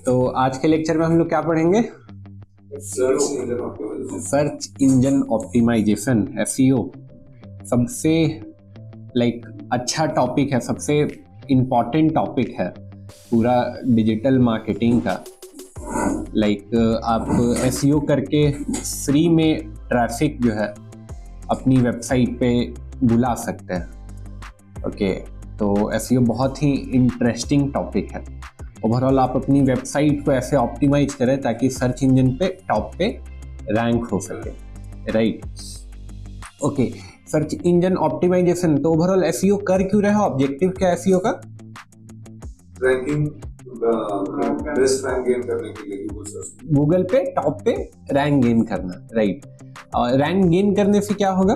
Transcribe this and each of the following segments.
तो आज के लेक्चर में हम लोग क्या पढ़ेंगे? Search engine optimisation, SEO. सबसे अच्छा टॉपिक है, सबसे इम्पॉर्टेंट टॉपिक है पूरा डिजिटल मार्केटिंग का। आप एसईओ करके फ्री में ट्रैफिक जो है अपनी वेबसाइट पे बुला सकते हैं। ओके, तो एसईओ बहुत ही इंटरेस्टिंग टॉपिक है। ओवरऑल आप अपनी वेबसाइट को ऐसे ऑप्टिमाइज करें ताकि सर्च इंजन पे टॉप पे रैंक हो सके, right? Okay, search engine optimisation. तो ओवरऑल एसईओ कर क्यों रहे हो? ऑब्जेक्टिव क्या है एसईओ का? रैंकिंग, बेस्ट रैंक गेन करने के लिए गूगल पे टॉप पे रैंक गेन करना, राइट? और रैंक गेन करने से क्या होगा?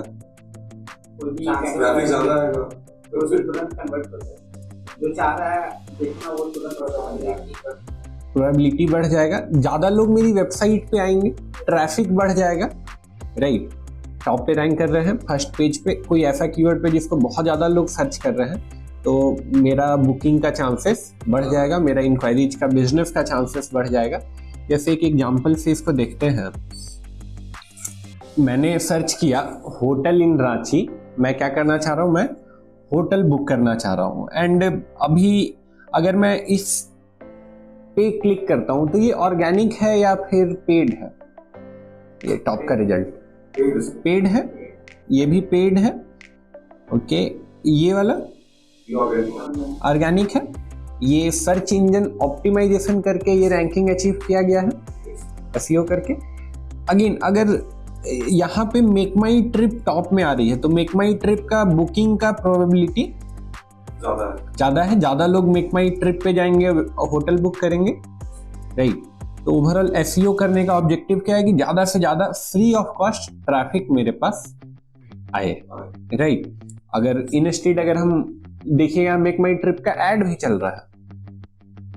ट्रैफिक ज्यादा आएगा तो फिर तुरंत कन्वर्ट होता है। जो चाह रहा है देखना वो तुरंत बन जाएगा, प्रोबेबिलिटी बढ़ जाएगा, ज़्यादा लोग मेरी वेबसाइट पे आएंगे, ट्रैफिक बढ़ जाएगा, राइट? टॉप पे रैंक कर रहे हैं, फर्स्ट पेज पे कोई ऐसा कीवर्ड पे जिसको बहुत ज़्यादा लोग सर्च कर रहे हैं, तो मेरा बुकिंग का चांसेस बढ़ जाएगा, मेरा इंक्वायरीज का, बिजनेस का चांसेस बढ़ जाएगा। जैसे एक एग्जांपल से इसको देखते हैं। मैंने सर्च किया होटल इन रांची। मैं क्या करना चाह रहा हूँ? मैं होटल बुक करना चाह रहा हूँ। एंड अभी अगर मैं इस पे क्लिक करता हूँ तो ये ऑर्गेनिक है या फिर पेड है? ये टॉप का रिजल्ट पेड है, ये भी पेड है। ओके, ये वाला ऑर्गेनिक है। ये सर्च इंजन ऑप्टिमाइजेशन करके ये रैंकिंग अचीव किया गया है एसईओ करके। अगेन अगर यहाँ पे मेक माई ट्रिप टॉप में आ रही है तो मेक माई ट्रिप का बुकिंग का प्रोबेबिलिटी ज़्यादा है, ज़्यादा लोग मेक माई ट्रिप पे जाएंगे, होटल बुक करेंगे, राइट? तो ओवरऑल एसईओ करने का ऑब्जेक्टिव क्या है कि ज़्यादा से ज़्यादा फ्री ऑफ कॉस्ट ट्रैफिक मेरे पास आए, राइट? अगर इंस्टेड अगर हम देखिएगा मेक माई ट्रिप का ऐड भी चल रहा है,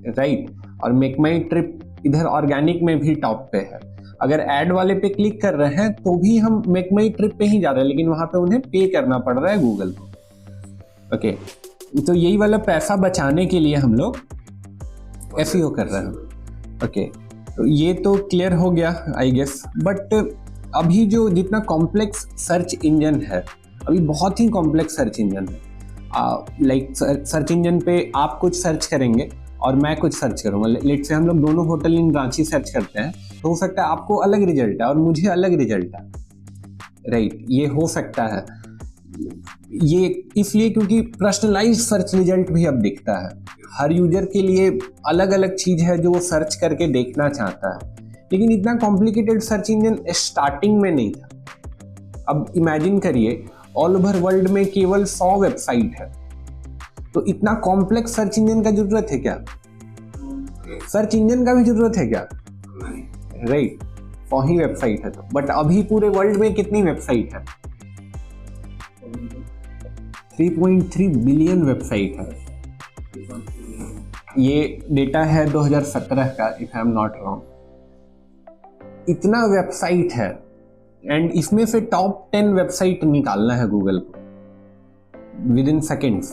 राइट? और मेक माई ट्रिप इधर ऑर्गेनिक में भी टॉप पे है। अगर ऐड वाले पे क्लिक कर रहे हैं तो भी हम मेक माई ट्रिप पे ही जा रहे हैं, लेकिन वहां पे उन्हें पे करना पड़ रहा है गूगल को। ओके, तो यही वाला पैसा बचाने के लिए हम लोग एसईओ कर रहे हैं। ओके, तो ये तो क्लियर हो गया आई गेस। बट अभी जो जितना कॉम्प्लेक्स सर्च इंजन है, अभी बहुत ही कॉम्प्लेक्स सर्च इंजन है। सर्च इंजन पे आप कुछ सर्च करेंगे और मैं कुछ सर्च करूंगा। लेट से हम लोग दोनों होटल इन रांची सर्च करते हैं, तो हो सकता है आपको अलग रिजल्ट है और मुझे अलग रिजल्ट है, राइट? ये हो सकता है, ये इसलिए क्योंकि पर्सनलाइज्ड सर्च रिजल्ट भी अब दिखता है। हर यूजर के लिए अलग अलग चीज है जो वो सर्च करके देखना चाहता है, लेकिन इतना कॉम्प्लिकेटेड सर्च इंजन स्टार्टिंग में नहीं था। अब इमेजिन करिए ऑल ओवर वर्ल्ड में केवल 100 वेबसाइट है, तो इतना कॉम्प्लेक्स सर्च इंजन का जरूरत है क्या? सर्च इंजन का भी जरूरत है क्या? राइट, 100 ही वेबसाइट है तो। बट अभी पूरे वर्ल्ड में कितनी वेबसाइट है? 3.3 बिलियन वेबसाइट है। ये डेटा है 2017 का, if I am not wrong. इतना वेबसाइट है एंड इसमें से टॉप 10 वेबसाइट निकालना है गूगल को विद इन सेकेंड्स।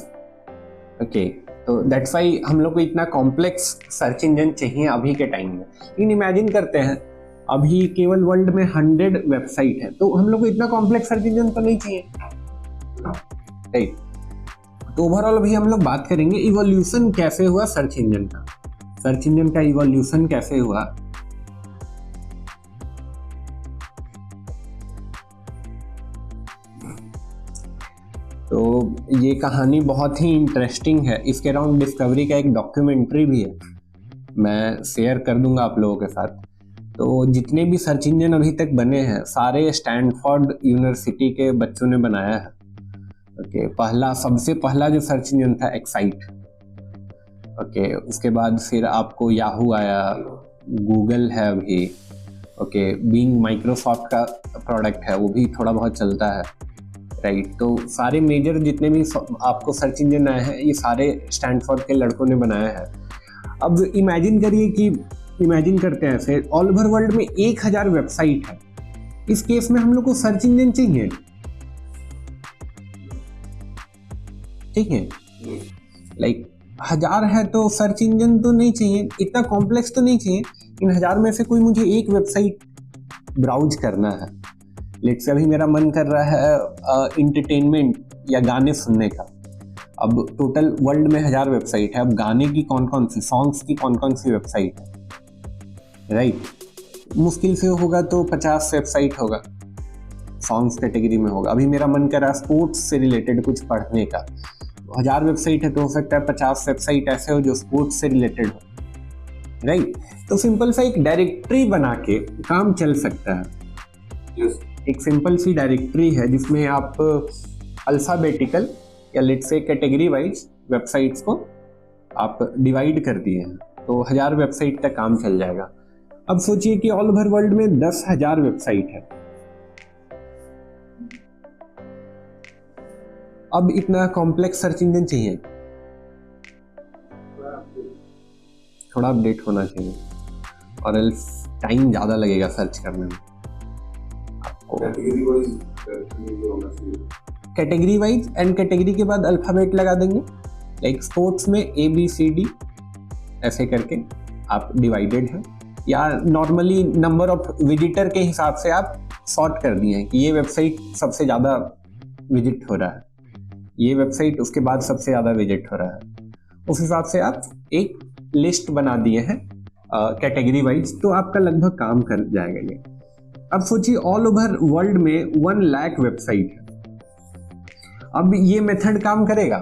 ओके, तो दैट्स वाई हम लोग को इतना कॉम्प्लेक्स सर्च इंजन चाहिए अभी के टाइम में। लेकिन इमेजिन करते हैं अभी केवल वर्ल्ड में 100 वेबसाइट है, तो हम लोग को इतना कॉम्प्लेक्स सर्च इंजन तो नहीं चाहिए, राइट? तो ओवरऑल अभी हम लोग बात करेंगे इवोल्यूशन कैसे हुआ सर्च इंजन का। सर्च इंजन का इवोल्यूशन कैसे हुआ। तो ये कहानी बहुत ही इंटरेस्टिंग है। इसके अराउंड डिस्कवरी का एक डॉक्यूमेंट्री भी है, मैं शेयर कर दूंगा आप लोगों के साथ। तो जितने भी सर्च इंजन अभी तक बने हैं सारे स्टैनफोर्ड यूनिवर्सिटी के बच्चों ने बनाया है। ओके, सबसे पहला जो सर्च इंजन था एक्साइट। ओके, उसके बाद फिर आपको याहू आया, गूगल है अभी। ओके, बिंग माइक्रोसॉफ्ट का प्रोडक्ट है, वो भी थोड़ा बहुत चलता है, राइट? तो सारे मेजर जितने भी आपको सर्च इंजन आए हैं ये सारे स्टैनफोर्ड के लड़कों ने बनाया है। अब इमेजिन करिए कि इमेजिन करते हैं ऐसे ऑल ओवर वर्ल्ड में 1000 वेबसाइट है। इस केस में हम लोग को सर्च इंजन चाहिए, ठीक है? लाइक 1000 है तो सर्च इंजन तो नहीं चाहिए, इतना कॉम्प्लेक्स तो नहीं चाहिए। इन 1000 में से कोई मुझे एक वेबसाइट ब्राउज करना है। लेट्स से अभी मेरा मन कर रहा है इंटरटेनमेंट या गाने सुनने का। अब टोटल वर्ल्ड में 1000 वेबसाइट है, अब गाने की कौन कौन सी, सॉन्ग्स की कौन कौन सी वेबसाइट है, राइट? मुश्किल से होगा तो 50 वेबसाइट होगा, सॉन्ग्स कैटेगरी में होगा। अभी मेरा मन कर रहा है स्पोर्ट्स से रिलेटेड कुछ पढ़ने का, 1000 वेबसाइट है तो हो सकता है 50 वेबसाइट ऐसे हो जो स्पोर्ट्स से रिलेटेड हो, राइट? तो सिंपल सा एक डायरेक्टरी बना के काम चल सकता है। yes. एक सिंपल सी डायरेक्टरी है जिसमें आप अल्फाबेटिकल या let's say category wise websites को आप डिवाइड कर दिए हैं, तो 1000 वेबसाइट तक काम चल जाएगा। अब सोचिए कि ऑल ओवर वर्ल्ड में 10,000 वेबसाइट है। अब इतना कॉम्प्लेक्स सर्च इंजन चाहिए, थोड़ा अपडेट होना चाहिए, और एल्स टाइम ज़्यादा लगेगा सर्च करने में आपको। कैटेगरी वाइज एंड कैटेगरी के बाद अल्फाबेट लगा देंगे, लाइक स्पोर्ट्स में ABCD ऐसे करके आप डिवाइडेड है, या नॉर्मली नंबर ऑफ विजिटर के हिसाब से आप सॉर्ट कर दिए हैं कि ये वेबसाइट सबसे ज़्यादा विजिट हो रहा है, ये वेबसाइट उसके बाद सबसे ज़्यादा विजिट हो रहा है, उस हिसाब से आप एक लिस्ट बना दिए हैं कैटेगरी वाइज, तो आपका लगभग काम कर जाएगा ये। अब सोचिए ऑल ओवर वर्ल्ड में 1 लाख वेबसाइट है। अब ये मेथड काम करेगा?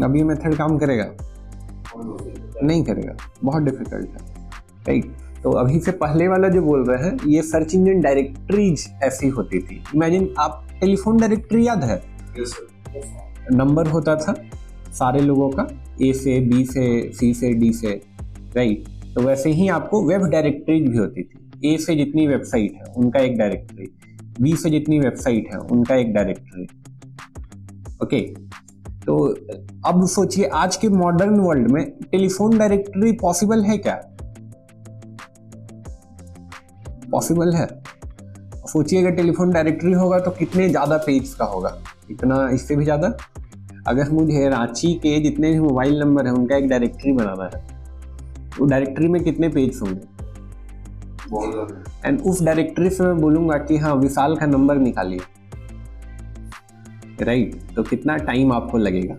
अब ये मेथड काम करेगा? नहीं करेगा, बहुत डिफिकल्ट है, राइट? तो अभी से पहले वाला जो बोल रहे हैं, ये सर्च इंजन डायरेक्टरीज ऐसी होती थी। इमेजिन, आप टेलीफोन डायरेक्टरी याद है? yes, नंबर होता था सारे लोगों का, A से B से C से D से, राइट? तो वैसे ही आपको वेब डायरेक्टरीज भी होती थी। A से जितनी वेबसाइट है उनका एक डायरेक्टरी, B से जितनी वेबसाइट है उनका एक डायरेक्टरी, ओके? तो अब सोचिए आज के मॉडर्न वर्ल्ड में टेलीफोन डायरेक्टरी पॉसिबल है क्या? पॉसिबल है। सोचिए अगर टेलीफोन डायरेक्टरी होगा तो कितने ज़्यादा पेज का होगा, इतना, इससे भी ज़्यादा। अगर मुझे रांची के जितने भी मोबाइल नंबर है उनका एक डायरेक्टरी बनाना है, वो डायरेक्टरी में कितने पेज होंगे? बहुत ज़्यादा। एंड उस डायरेक्टरी से मैं बोलूँगा कि हाँ विशाल का नंबर निकालिए, राइट? तो कितना टाइम आपको लगेगा,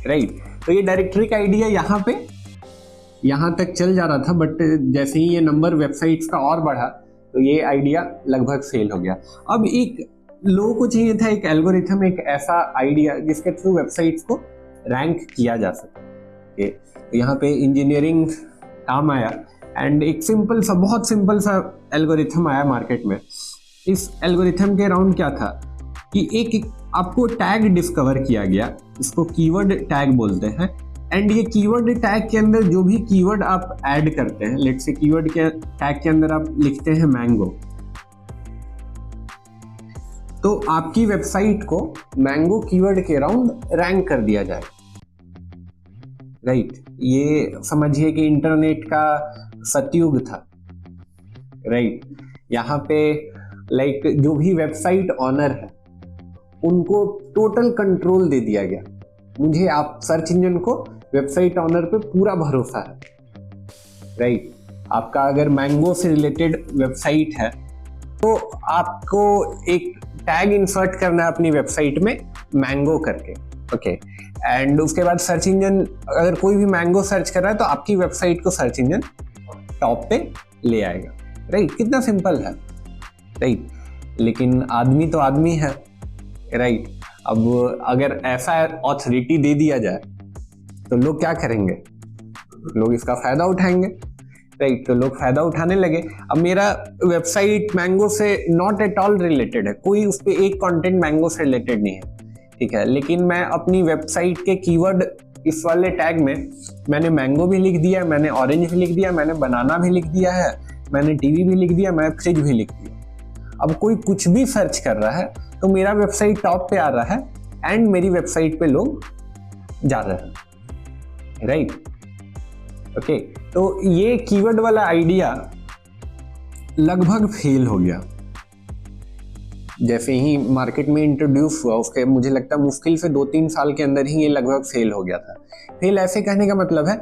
राइट? तो ये डायरेक्टरी का आइडिया यहाँ तक चल जा रहा था, बट जैसे ही ये नंबर वेबसाइट्स का और बढ़ा तो ये आइडिया लगभग फेल हो गया। अब एक लोगों को चाहिए था एक एल्गोरिथम, एक ऐसा आइडिया जिसके थ्रू वेबसाइट्स को रैंक किया जा सके। तो यहाँ पे इंजीनियरिंग काम आया एंड एक सिंपल सा, बहुत सिंपल सा एल्गोरिथम आया मार्केट में। इस एल्गोरिथम के अराउंड क्या था कि एक आपको टैग डिस्कवर किया गया, इसको कीवर्ड टैग बोलते हैं, एंड ये कीवर्ड टैग के अंदर जो भी कीवर्ड आप ऐड करते हैं, लेट्स से कीवर्ड के टैग के अंदर आप लिखते हैं मैंगो, तो आपकी वेबसाइट को मैंगो कीवर्ड के अराउंड रैंक कर दिया जाए, राइट? ये समझिए कि इंटरनेट का सतयुग था, राइट? यहाँ पे लाइक जो भी वेबसाइट ऑनर है उनको टोटल कंट्रोल दे दिया गया। मुझे आप सर्च इंजन को वेबसाइट ऑनर पे पूरा भरोसा है, राइट? आपका अगर मैंगो से रिलेटेड वेबसाइट है तो आपको एक टैग इंसर्ट करना है अपनी वेबसाइट में मैंगो करके, ओके? एंड उसके बाद सर्च इंजन अगर कोई भी मैंगो सर्च कर रहा है तो आपकी वेबसाइट को सर्च इंजन टॉप पे ले आएगा, राइट? कितना सिंपल है, राइट? लेकिन आदमी तो आदमी है, राइट? अब अगर ऐसा ऑथोरिटी दे दिया जाए तो लोग क्या करेंगे? लोग इसका फायदा उठाएंगे, राइट? तो लोग फायदा उठाने लगे। अब मेरा वेबसाइट मैंगो से नॉट एट ऑल रिलेटेड है, कोई उस पर एक कंटेंट मैंगो से रिलेटेड नहीं है, ठीक है? लेकिन मैं अपनी वेबसाइट के कीवर्ड इस वाले टैग में मैंने मैंगो भी लिख दिया, मैंने ऑरेंज भी लिख दिया, मैंने बनाना भी लिख दिया है, मैंने टीवी भी लिख दिया, मैं फ्रिज भी लिख दिया। अब कोई कुछ भी सर्च कर रहा है तो मेरा वेबसाइट टॉप पे आ रहा है एंड मेरी वेबसाइट पे लोग जा रहे हैं, राइट? ओके, तो ये कीवर्ड वाला आइडिया लगभग फेल हो गया, जैसे ही मार्केट में इंट्रोड्यूस हुआ उसके मुझे लगता है मुश्किल से 2-3 साल के अंदर ही ये लगभग फेल हो गया था। फेल ऐसे कहने का मतलब है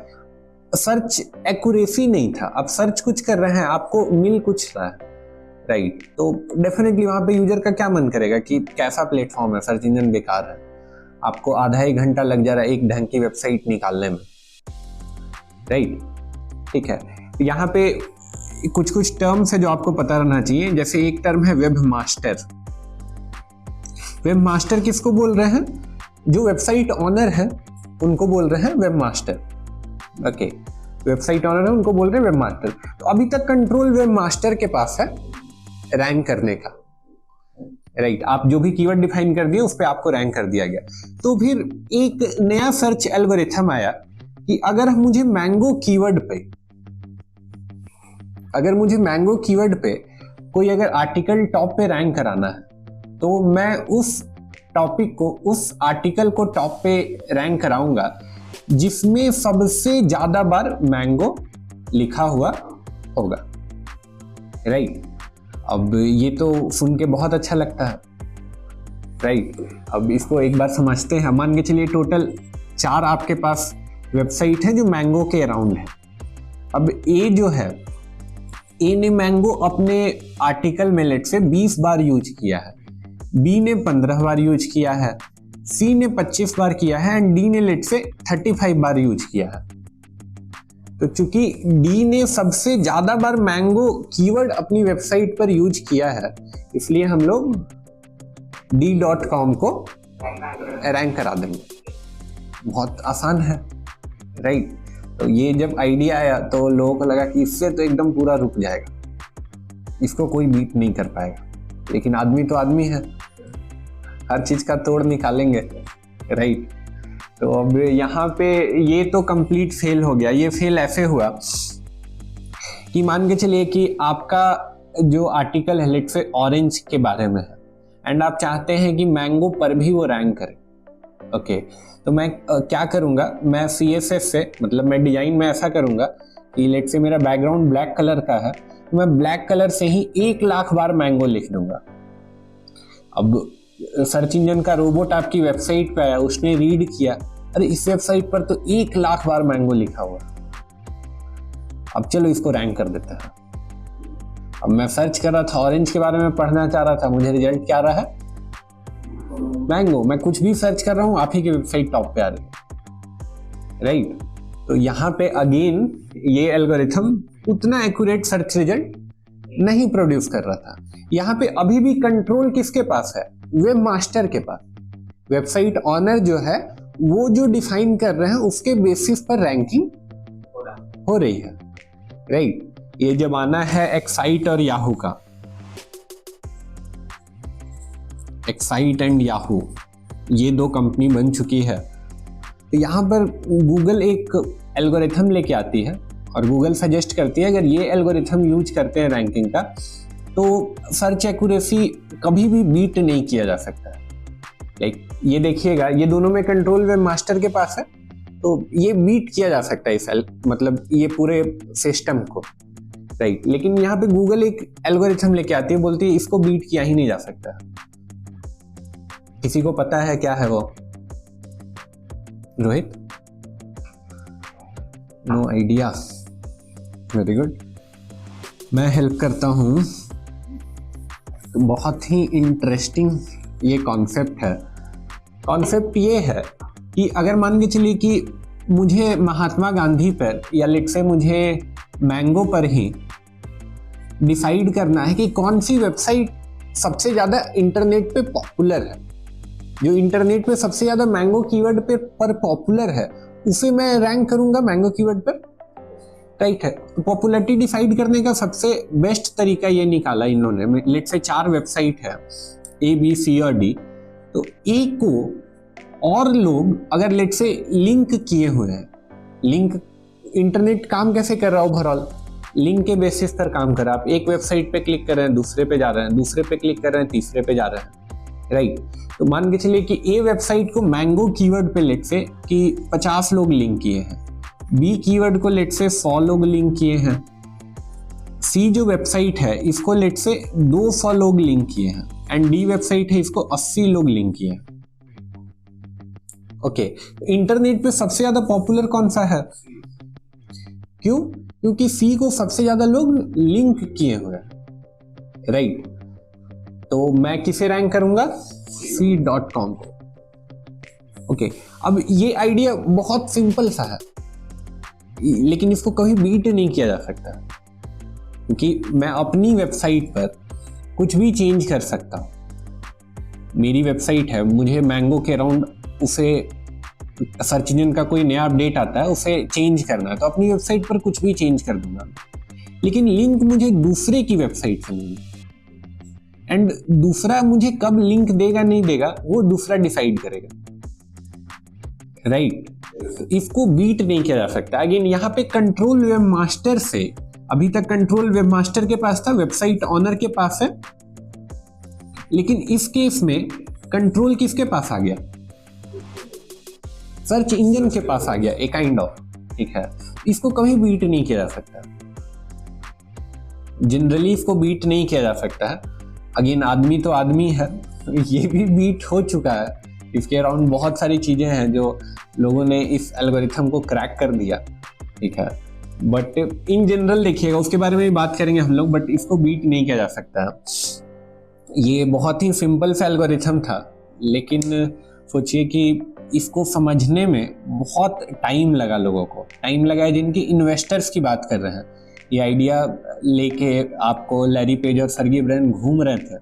सर्च एक्यूरेसी नहीं था। आप सर्च कुछ कर रहे हैं, आपको मिल कुछ रहा है, राइट। तो डेफिनेटली वहाँ पे यूजर का क्या मन करेगा कि कैसा प्लेटफॉर्म है, सर्च इंजन बेकार है, आपको आधा 1 घंटा लग जा रहा है एक ढंग की वेबसाइट निकालने में, राइट। ठीक है, यहाँ पे कुछ टर्म्स है जो आपको पता रहना चाहिए। जैसे एक टर्म है वेब मास्टर। वेब मास्टर किसको बोल रहे हैं? जो वेबसाइट ऑनर है उनको बोल रहे हैं webmaster. Okay, website owner है उनको बोल रहे हैं वेब मास्टर। तो अभी तक कंट्रोल वेब मास्टर के पास है रैंक करने का, राइट। आप जो भी कीवर्ड डिफाइन कर दिए उस पर आपको रैंक कर दिया गया। तो फिर एक नया सर्च एल्गोरिथम आया कि अगर मुझे मैंगो कीवर्ड पे कोई अगर आर्टिकल टॉप पे रैंक कराना है तो मैं उस टॉपिक को, उस आर्टिकल को टॉप पे रैंक कराऊंगा जिसमें सबसे ज्यादा बार मैंगो लिखा हुआ होगा, राइट। अब ये तो सुन के बहुत अच्छा लगता है, राइट। अब इसको एक बार समझते हैं। मान के चलिए टोटल 4 आपके पास वेबसाइट है जो मैंगो के अराउंड है। अब ए जो है, ए ने मैंगो अपने आर्टिकल में लेट से 20 बार यूज किया है, बी ने 15 बार यूज किया है, सी ने 25 बार किया है एंड डी ने लेट से 35 बार यूज किया है। तो चूंकि डी ने सबसे ज्यादा बार मैंगो कीवर्ड अपनी वेबसाइट पर यूज किया है, इसलिए हम लोग d.com को रैंक करा देंगे। बहुत आसान है, राइट। तो ये जब आइडिया आया तो लोगों को लगा कि इससे तो एकदम पूरा रुक जाएगा, इसको कोई बीट नहीं कर पाएगा। लेकिन आदमी तो आदमी है, हर चीज का तोड़ निकालेंगे, राइट। तो अब यहाँ पे ये तो कंप्लीट फेल हो गया। ये फेल ऐसे हुआ कि मान के चलिए कि आपका जो आर्टिकल है लेट से ऑरेंज के बारे में है एंड आप चाहते हैं कि मैंगो पर भी वो रैंक करे। ओके, तो मैं क्या करूँगा, मैं CSS से, मतलब मैं डिजाइन में ऐसा करूँगा कि लेट से मेरा बैकग्राउंड ब्लैक कलर का है तो मैं ब्लैक कलर से ही 1 लाख बार मैंगो लिख दूंगा। अब सर्च इंजन का रोबोट आपकी वेबसाइट पे आया, उसने रीड किया, अरे इस वेबसाइट पर तो 1 लाख बार मैंगो लिखा हुआ, अब चलो इसको रैंक कर देते हैं। अब मैं सर्च कर रहा था, ऑरेंज के बारे में पढ़ना चाह रहा था, मुझे रिजल्ट क्या रहा है? मैंगो। मैं कुछ भी सर्च कर रहा हूँ, आप ही की वेबसाइट टॉप पे आ रही है, राइट। तो यहाँ पे अगेन ये एल्गोरिथम उतना एक्यूरेट सर्च रिजल्ट नहीं प्रोड्यूस कर रहा था। यहाँ पे अभी भी कंट्रोल किसके पास है? वेब मास्टर के पास। वेबसाइट ऑनर जो है वो जो डिफाइन कर रहे हैं उसके बेसिस पर रैंकिंग हो रही है, राइट। ये जमाना है एक्साइट और याहू का। एक्साइट एंड याहू, ये 2 कंपनी बन चुकी है। तो यहाँ पर गूगल एक एल्गोरिथम लेके आती है और गूगल सजेस्ट करती है अगर ये एल्गोरिथम यूज करते हैं रैंकिंग का तो सर्च एक्यूरेसी कभी भी बीट नहीं किया जा सकता है। लाइक ये देखिएगा, ये दोनों में कंट्रोल वेब मास्टर के पास है तो ये बीट किया जा सकता है इस मतलब ये पूरे सिस्टम को, राइट। लेकिन यहाँ पे गूगल एक एल्गोरिथम लेके आती है, बोलती है इसको बीट किया ही नहीं जा सकता। किसी को पता है क्या है वो? Rohit? No idea. Very good, मैं हेल्प करता हूँ। तो बहुत ही इंटरेस्टिंग ये कॉन्सेप्ट है। कॉन्सेप्ट ये है कि अगर मान के चलिए कि मुझे महात्मा गांधी पर या लेट से मुझे मैंगो पर ही डिसाइड करना है कि कौन सी वेबसाइट सबसे ज़्यादा इंटरनेट पे पॉपुलर है, जो इंटरनेट पे सबसे ज़्यादा मैंगो कीवर्ड पे पर पॉपुलर है, उसे मैं रैंक करूँगा मैंगो कीवर्ड पर, राइट है। तो पॉपुलैरिटी डिसाइड करने का सबसे बेस्ट तरीका ये निकाला इन्होंने। लेट से 4 वेबसाइट है A, B, C और D। तो A को और लोग अगर लेट से लिंक किए हुए हैं, लिंक इंटरनेट काम कैसे कर रहा है ओवरऑल? लिंक के बेसिस पर काम कर रहा है। आप एक वेबसाइट पे क्लिक कर रहे हैं, दूसरे पे जा रहे हैं, दूसरे पे क्लिक कर रहे हैं, तीसरे पे जा रहे हैं, राइट। तो मान के चलिए कि A वेबसाइट को मैंगो कीवर्ड पे लेट से कि 50 लोग लिंक किए हैं, B कीवर्ड को लेट से 100 लोग लिंक किए हैं, C जो वेबसाइट है इसको लेट से 200 लोग लिंक किए हैं एंड डी वेबसाइट है, इसको 80 लोग लिंक किए। ओके, इंटरनेट पे सबसे ज्यादा पॉपुलर कौन सा है? क्यों? क्योंकि सी को सबसे ज्यादा लोग लिंक किए हुए हैं, राइट। तो मैं किसे रैंक करूंगा? C.com को। ओके, अब ये आइडिया बहुत सिंपल सा है, लेकिन इसको कभी बीट नहीं किया जा सकता, क्योंकि मैं अपनी वेबसाइट पर कुछ भी चेंज कर सकता हूँ। मेरी वेबसाइट है, मुझे मैंगो के अराउंड उसे सर्च इंजन का कोई नया अपडेट आता है, उसे चेंज करना है, तो अपनी वेबसाइट पर कुछ भी चेंज कर दूंगा। लेकिन लिंक मुझे दूसरे की वेबसाइट से मिली, एंड दूसरा मुझे कब लिंक देगा नहीं देगा वो दूसरा डिसाइड करेगा, राइट। इसको बीट नहीं किया जा सकता। अगेन यहाँ पे कंट्रोल वेब मास्टर से, अभी तक कंट्रोल वेब मास्टर के पास था, वेबसाइट ऑनर के पास है, लेकिन इस केस में कंट्रोल किसके पास आ गया? सर्च इंजन के पास आ गया, एक काइंड ऑफ, ठीक है। इसको कभी बीट नहीं किया जा सकता, जनरली इसको बीट नहीं किया जा सकता है। अगेन आदमी तो आदमी है, ये भी बीट हो चुका है, इसके अराउंड बहुत सारी चीजें हैं जो लोगों ने इस एल्गोरिथम को क्रैक कर दिया, ठीक है। बट इन जनरल देखिएगा, उसके बारे में भी बात करेंगे हम लोग, बट इसको बीट नहीं किया जा सकता। ये बहुत ही सिंपल सा एल्गोरिथम था, लेकिन सोचिए कि इसको समझने में बहुत टाइम लगा, लोगों को टाइम लगा है, जिनके इन्वेस्टर्स की बात कर रहे हैं। ये आइडिया लेके आपको लैरी पेज और सर्गी ब्रिन घूम रहे थे,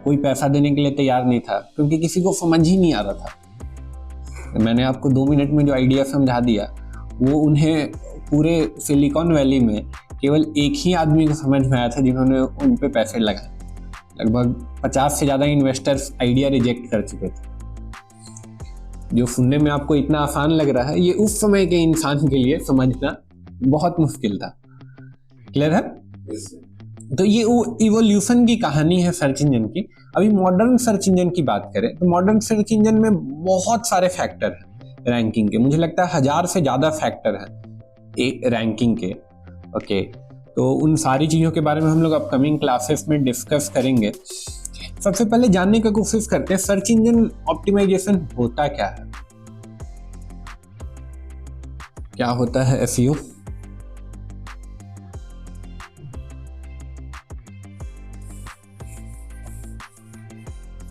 कोई पैसा देने के लिए तैयार नहीं था, क्योंकि किसी को समझ ही नहीं आ रहा था। मैंने आपको 2 मिनट में जो आइडिया समझा दिया, वो उन्हें पूरे सिलिकॉन वैली में केवल एक ही आदमी को समझ में आया था, जिन्होंने उन पे पैसे लगाए। लगभग 50 से ज़्यादा इन्वेस्टर्स आइडिया रिजेक्ट कर चुके थे। जो सुनने में आपको इतना आसान लग रहा है, ये उस समय के इंसान के लिए समझना बहुत मुश्किल था। क्लियर है? तो ये इवोल्यूशन की कहानी है सर्च इंजन की। अभी मॉडर्न सर्च इंजन की बात करें तो मॉडर्न सर्च इंजन में बहुत सारे फैक्टर हैं रैंकिंग के। मुझे लगता है 1000 से ज़्यादा फैक्टर हैं एक रैंकिंग के। ओके, तो उन सारी चीज़ों के बारे में हम लोग अपकमिंग क्लासेस में डिस्कस करेंगे। सबसे पहले जानने की कोशिश करते हैं सर्च इंजन ऑप्टिमाइजेशन होता क्या है। क्या होता है एसईओ?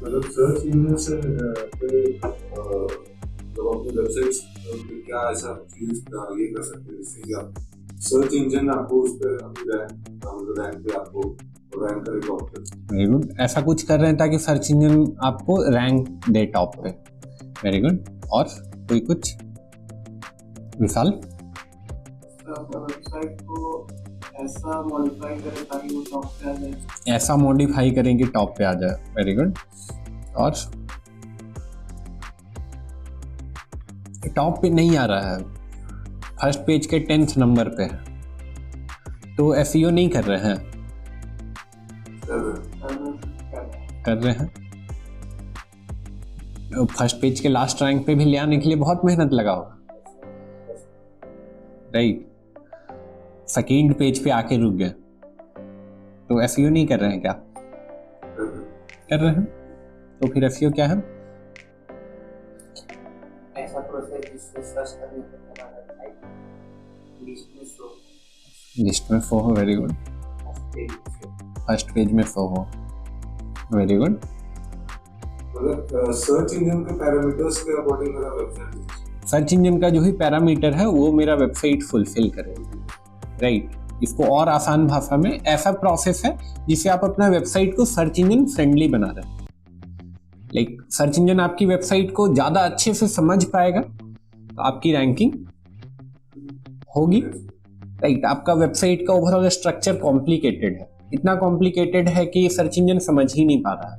मतलब सर्च इंजन से जब अपनी वेबसाइट क्या ऐसा चीज ये कर सकते हैं जिससे कि आप सर्च इंजन आपको उस पर रैंक पे आपको रैंक करे टॉप पे। वेरी गुड, ऐसा कुछ कर रहे हैं ताकि सर्च इंजन आपको रैंक दे टॉप पे। वेरी गुड, और कोई कुछ विशाल? वेबसाइट को ऐसा मॉडिफाई करें ताकि वो टॉप पे आ जाए। ऐसा मॉडिफाई करें कि टॉप पे आ जाए। वेरी गुड, और टॉप पे नहीं आ रहा है, फर्स्ट पेज के 10th नंबर पे है, तो एसईओ नहीं कर रहे हैं। कर रहे हैं, फर्स्ट पेज के लास्ट रैंक पे भी ले आने के लिए बहुत मेहनत लगा होगा, राइट। सेकेंड पेज पे आके रुक गए, तो एसईओ नहीं कर रहे हैं क्या? कर रहे हैं। तो फिर एसईओ क्या है? ऐसा प्रोसेस जिससे सर्च करने के बाद लिस्ट में शो हो। वेरी गुड, फर्स्ट पेज में शो हो। Very good. मतलब सर्च इंजन के पैरामीटर्स के अकॉर्डिंग मेरा वेबसाइट, सर्च इंजन का जो भी पैरामीटर है वो मेरा वेबसाइट फुलफिल करे, राइट। इसको और आसान भाषा में ऐसा प्रोसेस है जिससे आप अपना वेबसाइट को सर्च इंजन फ्रेंडली बना रहे हैं। लाइक सर्च इंजन आपकी वेबसाइट को ज़्यादा अच्छे से समझ पाएगा तो आपकी रैंकिंग होगी, राइट। आपका वेबसाइट का ओवरऑल स्ट्रक्चर कॉम्प्लिकेटेड है, इतना कॉम्प्लिकेटेड है कि सर्च इंजन समझ ही नहीं पा रहा है,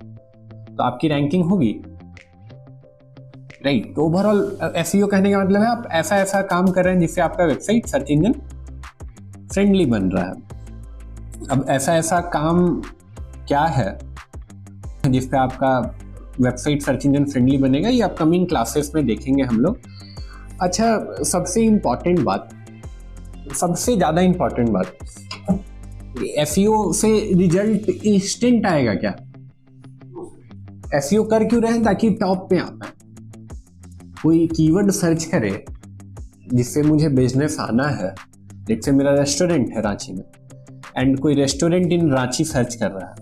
तो आपकी रैंकिंग होगी, राइट। तो ओवरऑल एसईओ कहने का मतलब है आप ऐसा ऐसा काम कर रहे हैं जिससे आपका वेबसाइट सर्च इंजन फ्रेंडली बन रहा है। अब ऐसा ऐसा काम क्या है जिसपे आपका वेबसाइट सर्च इंजन फ्रेंडली बनेगा, ये अपकमिंग क्लासेस में देखेंगे हम लोग। अच्छा, सबसे इम्पॉर्टेंट बात, सबसे ज़्यादा इम्पॉर्टेंट बात, एसईओ से रिजल्ट इंस्टेंट आएगा क्या? एसईओ कर क्यों रहे हैं? ताकि टॉप पे आ पाए। कोई कीवर्ड सर्च करे जिससे मुझे बिजनेस आना है, जैसे मेरा रेस्टोरेंट है रांची में एंड कोई रेस्टोरेंट इन रांची सर्च कर रहा है,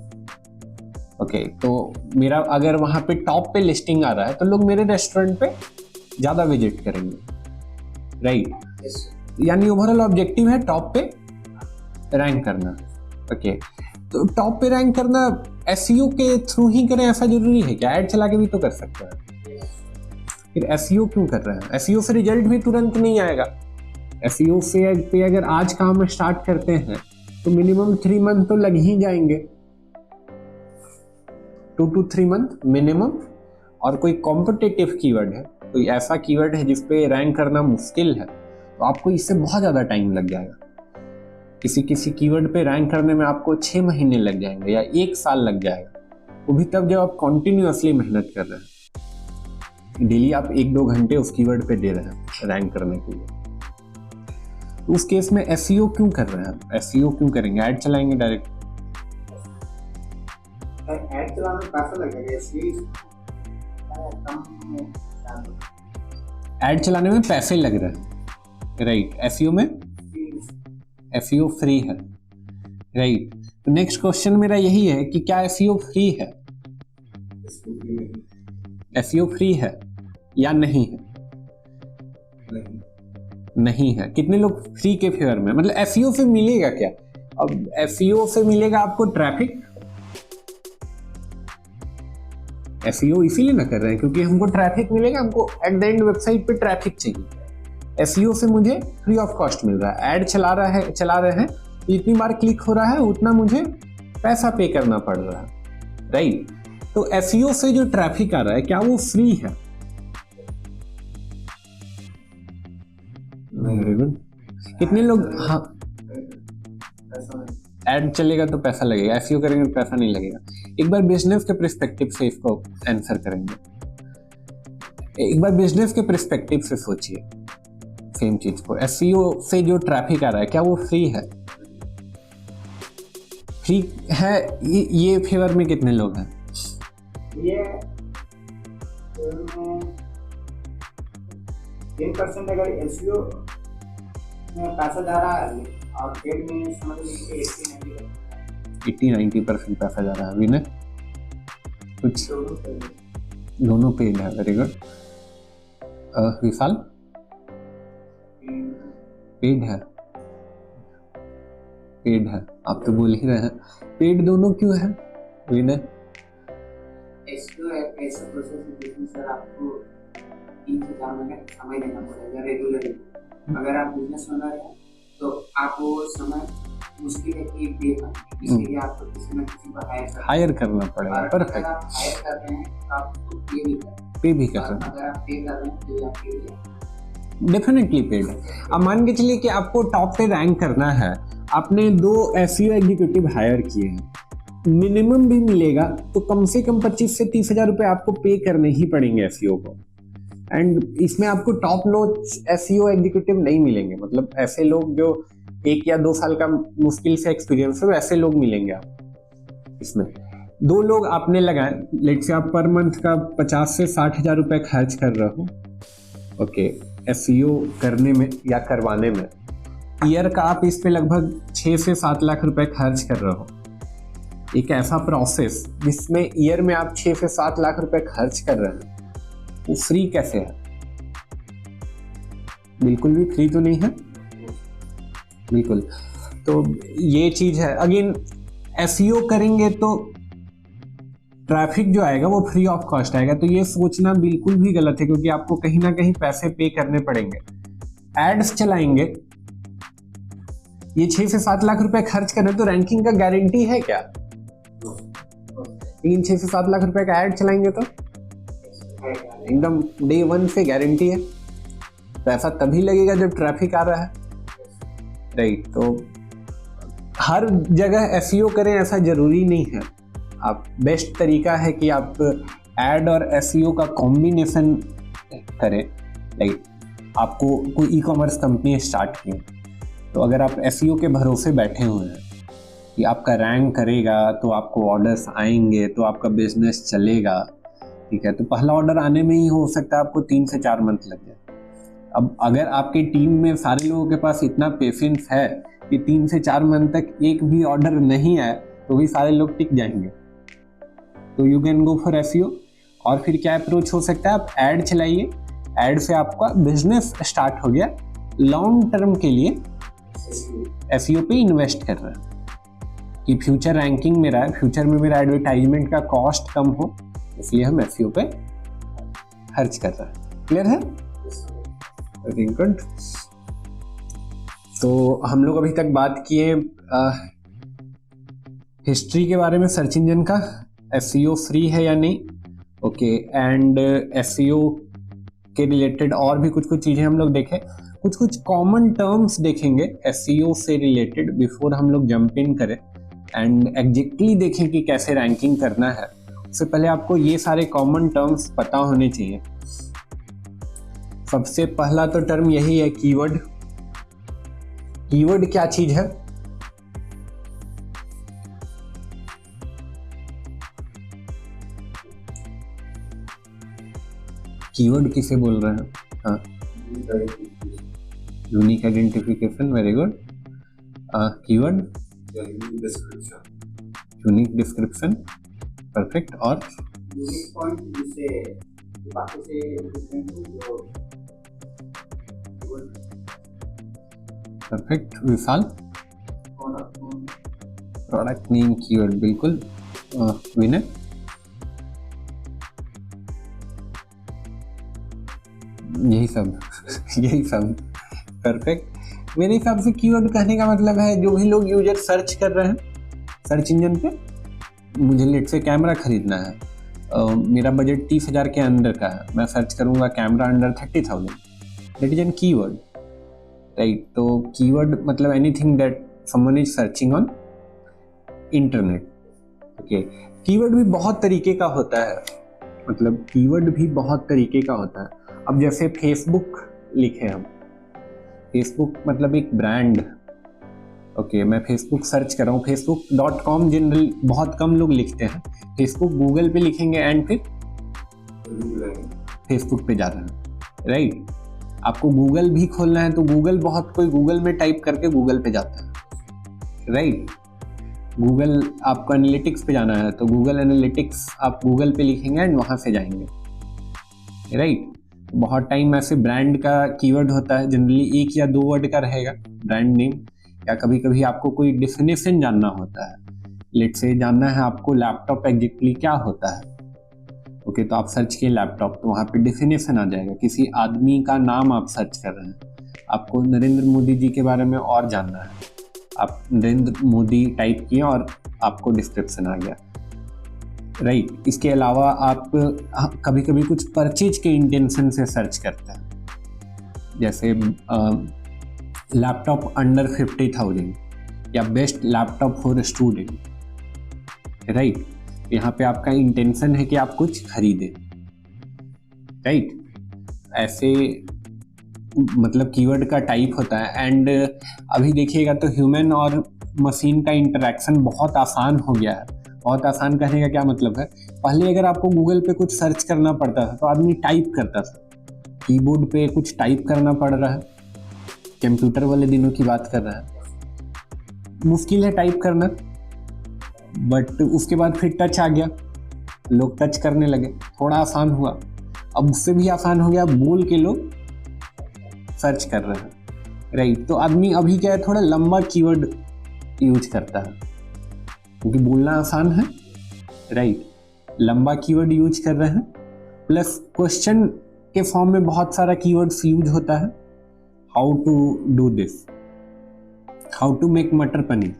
ओके, तो मेरा अगर वहाँ पे टॉप पे लिस्टिंग आ रहा है तो लोग मेरे रेस्टोरेंट पे ज़्यादा विजिट करेंगे, राइट। यानी ओवरऑल ऑब्जेक्टिव है टॉप पे रैंक करना, ओके। तो टॉप पे रैंक करना एसईओ के थ्रू ही करें ऐसा जरूरी है क्या? ऐड चला के भी तो कर सकते हैं। फिर एसईओ क्यों कर रहे हैं? एसईओ से रिजल्ट भी तुरंत नहीं आएगा। एसईओ पे अगर आज काम स्टार्ट करते हैं तो मिनिमम 3 मंथ तो लग ही जाएंगे, 2 to 3 मंथ मिनिमम। और कोई कॉम्पिटिटिव कीवर्ड है, कोई ऐसा कीवर्ड है जिस पे रैंक करना मुश्किल है, तो आपको इससे बहुत ज़्यादा टाइम लग जाएगा। किसी कीवर्ड पे रैंक करने में आपको 6 महीने लग जाएंगे या 1 साल लग जाएगा, वो भी तब जब आप कॉन्टिन्यूअसली मेहनत कर रहे हैं, डेली आप 1-2 घंटे उस कीवर्ड पे दे रहे हैं रैंक करने के लिए। तो उस केस में एसईओ क्यों कर रहे हैं? एसईओ क्यों करेंगे? ऐड चलाएंगे डायरेक्ट। ऐड चलाने में पैसा लगेगा, इसलिए ऐड चलाने में पैसे लग रहे हैं, राइट। एसईओ में एसईओ फ्री है, राइट। तो नेक्स्ट क्वेश्चन मेरा यही है कि क्या एसईओ फ्री है? एसईओ फ्री है या नहीं है? नहीं है। कितने लोग फ्री के फेवर में? मतलब एसईओ से मिलेगा क्या? अब एसईओ से मिलेगा आपको ट्रैफिक। एसईओ इसीलिए ना कर रहे हैं क्योंकि हमको ट्रैफिक मिलेगा, हमको एट द एंड वेबसाइट पे ट्रैफिक चाहिए। एसईओ से मुझे फ्री ऑफ कॉस्ट मिल रहा है। ऐड चला रहे हैं, जितनी बार क्लिक हो रहा है उतना मुझे पैसा पे करना पड़ रहा है, राइट। तो एसईओ से जो ट्रैफिक आ रहा है क्या वो फ्री है? Very good. कितने लोग? हाँ, ऐड चलेगा तो पैसा लगेगा, एसईओ करेंगे तो पैसा नहीं लगेगा। एक बार बिजनेस के पर्सपेक्टिव से इसको आंसर करेंगे। एक बार बिजनेस के पर्सपेक्टिव से सोचिए सेम चीज को। एसईओ से जो ट्रैफिक आ रहा है क्या वो फ्री है? फ्री है। ये फेवर में कितने लोग हैं? ये 10% अगर एसईओ में पैसा जा रहा है और पेड में समझ लीजिए 80-90% पैसा जा रहा है। अभी ना कुछ दोनों पेड है। Very good. विशाल पेड है? पेड है, आप तो बोल ही रहे हैं। पेड दोनों क्यों है? विनय एसईओ एक ऐसा प्रोसेस है जिसमें सर आपको 3 से 4 महीने समय देना पड़ेगा रेगुलरली। अगर आप बिजनेस ओनर हैं तो आप वो समय मुश्किल है कि दे पाएं, इसलिए आपको किसी न किसी को हायर करना पड़ेगा। परफेक्ट। अगर आप हायर कर रहे हैं तो आप उसको पे भी कर रहे हैं। अगर आप पे कर रहे हैं तो आप पे डेफिनेटली पेड है। अब मान के चलिए कि आपको टॉप पे रैंक करना है, आपने 2 एसईओ एग्जीक्यूटिव हायर किए हैं, मिनिमम भी मिलेगा तो कम से कम 25 से 30 हजार रुपए आपको पे करने ही पड़ेंगे एसईओ को। एंड इसमें आपको टॉप नॉच एसईओ एग्जीक्यूटिव नहीं मिलेंगे, मतलब ऐसे लोग जो 1 या 2 साल का मुश्किल से एक्सपीरियंस है ऐसे लोग मिलेंगे आप इसमें। 2 लोग आपने लगाए, लेट से आप पर मंथ का 50 से 60 हजार रुपए खर्च कर रहे हो, ओके, एसईओ करने में या करवाने में। ईयर का आप इस पे लगभग 6 से 7 लाख रुपए खर्च कर रहे हो। एक ऐसा प्रोसेस जिसमें ईयर में आप 6 से 7 लाख रुपए खर्च कर रहे हैं, वो फ्री कैसे है? बिल्कुल भी फ्री तो नहीं है, बिल्कुल। तो ये चीज है। अगेन एसईओ करेंगे तो ट्रैफिक जो आएगा वो फ्री ऑफ कॉस्ट आएगा, तो ये सोचना बिल्कुल भी गलत है क्योंकि आपको कहीं ना कहीं पैसे पे करने पड़ेंगे। एड्स चलाएंगे, ये 6 से 7 लाख रुपए खर्च करें तो रैंकिंग का गारंटी है क्या? लेकिन 6 से 7 लाख रुपए का ऐड चलाएंगे तो एकदम डे 1 से गारंटी है। पैसा तभी लगेगा जब ट्रैफिक आ रहा है, राइट। तो हर जगह एसईओ करें ऐसा जरूरी नहीं है। आप बेस्ट तरीका है कि आप ऐड और एसईओ का कॉम्बिनेशन करें। लाइक आपको कोई ई कॉमर्स कंपनी स्टार्ट की, तो अगर आप एसईओ के भरोसे बैठे हुए हैं कि आपका रैंक करेगा तो आपको ऑर्डर्स आएंगे तो आपका बिजनेस चलेगा, ठीक है, तो पहला ऑर्डर आने में ही हो सकता है आपको 3 से 4 मंथ लग जाए। अब अगर आपकी टीम में सारे लोगों के पास इतना पेशेंस है कि 3 से 4 मंथ तक एक भी ऑर्डर नहीं आए तो भी सारे लोग टिक जाएंगे। तो you can go for SEO. और फिर क्या अप्रोच हो सकता है, आप ऐड चलाइए, ऐड से आपका बिजनेस स्टार्ट हो गया, लॉन्ग टर्म के लिए एसईओ पे इन्वेस्ट कर रहे हैं कि फ्यूचर रैंकिंग मेरा है, फ्यूचर में मेरा एडवर्टाइजमेंट का कॉस्ट कम हो, इसलिए हम एसईओ पे खर्च कर रहे हैं। क्लियर है? Very good. तो हम लोग अभी तक बात किए हिस्ट्री के बारे में, सर्च इंजन का, एसईओ फ्री है या नहीं, ओके, एंड एसईओ के रिलेटेड और भी कुछ कुछ चीज़ें हम लोग देखें, कुछ कुछ कॉमन टर्म्स देखेंगे एसईओ से रिलेटेड बिफोर हम लोग जंप इन करें एंड एग्जैक्टली देखें कि कैसे रैंकिंग करना है। उससे पहले आपको ये सारे कॉमन टर्म्स पता होने चाहिए। सबसे पहला तो टर्म यही है कीवर्ड। कीवर्ड क्या चीज है? कीवर्ड किसे बोल रहे हैं? हाँ, unique identification, very good. Keyword unique description, perfect. और यूनिक पॉइंट जिससे बाकी से डिफरेंट हो, परफेक्ट। विशाल? प्रोडक्ट नेम कीवर्ड, बिल्कुल। विनय? यही सब यही सब, परफेक्ट। मेरे हिसाब से कीवर्ड कहने का मतलब है जो भी लोग यूजर सर्च कर रहे हैं सर्च इंजन पे, मुझे लेट से कैमरा खरीदना है, मेरा बजट 30,000 के अंदर का है, मैं सर्च करूंगा camera under 30,000, that is an keyword, right? तो कीवर्ड मतलब anything that someone is searching on internet, okay. Keyword भी बहुत तरीके का होता है, मतलब कीवर्ड भी बहुत तरीके का होता है। अब जैसे फेसबुक लिखे हम, फेसबुक मतलब एक ब्रांड, ओके, मैं फेसबुक सर्च कर रहा हूँ, facebook.com जनरल बहुत कम लोग लिखते हैं, फेसबुक गूगल पे लिखेंगे एंड फिर फेसबुक पे जा रहे हैं, राइट? आपको गूगल भी खोलना है तो गूगल, बहुत कोई गूगल में टाइप करके गूगल पे जाता है, राइट? गूगल, आपको एनालिटिक्स पे जाना है तो गूगल एनालिटिक्स आप गूगल पे लिखेंगे एंड वहाँ से जाएंगे, राइट? बहुत टाइम ऐसे ब्रांड का कीवर्ड होता है, जनरली 1 या 2 वर्ड का रहेगा ब्रांड नेम, या कभी कभी आपको कोई डेफिनेशन जानना होता है, लेट से जानना है आपको लैपटॉप एग्जैक्टली क्या होता है, ओके, तो आप सर्च किए लैपटॉप तो वहाँ पे डेफिनेशन आ जाएगा। किसी आदमी का नाम आप सर्च कर रहे हैं, आपको नरेंद्र मोदी जी के बारे में और जानना है, आप नरेंद्र मोदी टाइप किए और आपको डिस्क्रिप्शन आ गया, राइट? इसके अलावा आप कभी कभी कुछ परचेज के इंटेंशन से सर्च करते हैं, जैसे लैपटॉप अंडर 50,000 या best laptop for student, right? यहाँ पे आपका इंटेंशन है कि आप कुछ खरीदें, राइट? ऐसे मतलब कीवर्ड का टाइप होता है। एंड अभी देखिएगा तो ह्यूमन और मशीन का इंटरेक्शन बहुत आसान हो गया है। बहुत आसान कहने का क्या मतलब है, पहले अगर आपको गूगल पे कुछ सर्च करना पड़ता था तो आदमी टाइप करता था, कीबोर्ड पे कुछ टाइप करना पड़ रहा है, कंप्यूटर वाले दिनों की बात कर रहा है, मुश्किल है टाइप करना, बट उसके बाद फिर टच आ गया, लोग टच करने लगे, थोड़ा आसान हुआ। अब उससे भी आसान हो गया, बोल के लोग सर्च कर रहे हैं, राइट? तो आदमी अभी क्या है, थोड़ा लंबा कीवर्ड यूज करता है क्योंकि बोलना आसान है, राइट? लंबा कीवर्ड यूज कर रहे हैं, प्लस क्वेश्चन के फॉर्म में बहुत सारा कीवर्ड्स यूज होता है। How to do this, how to make matar paneer,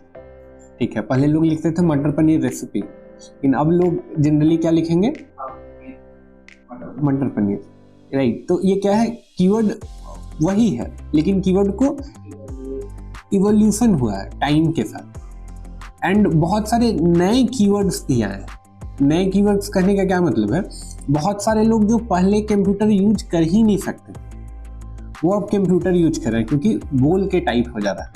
ठीक है, पहले लोग लिखते थे मटर पनीर रेसिपी, लेकिन अब लोग जनरली क्या लिखेंगे, मटर पनीर, राइट? तो ये क्या है, कीवर्ड वही है, लेकिन कीवर्ड को इवोल्यूशन हुआ है टाइम के साथ, एंड बहुत सारे नए कीवर्ड्स भी आए हैं। नए कीवर्ड्स कहने का क्या मतलब है, बहुत सारे लोग जो पहले कंप्यूटर यूज कर ही नहीं सकते वो अब कंप्यूटर यूज कर रहे हैं क्योंकि बोल के टाइप हो जा रहा है।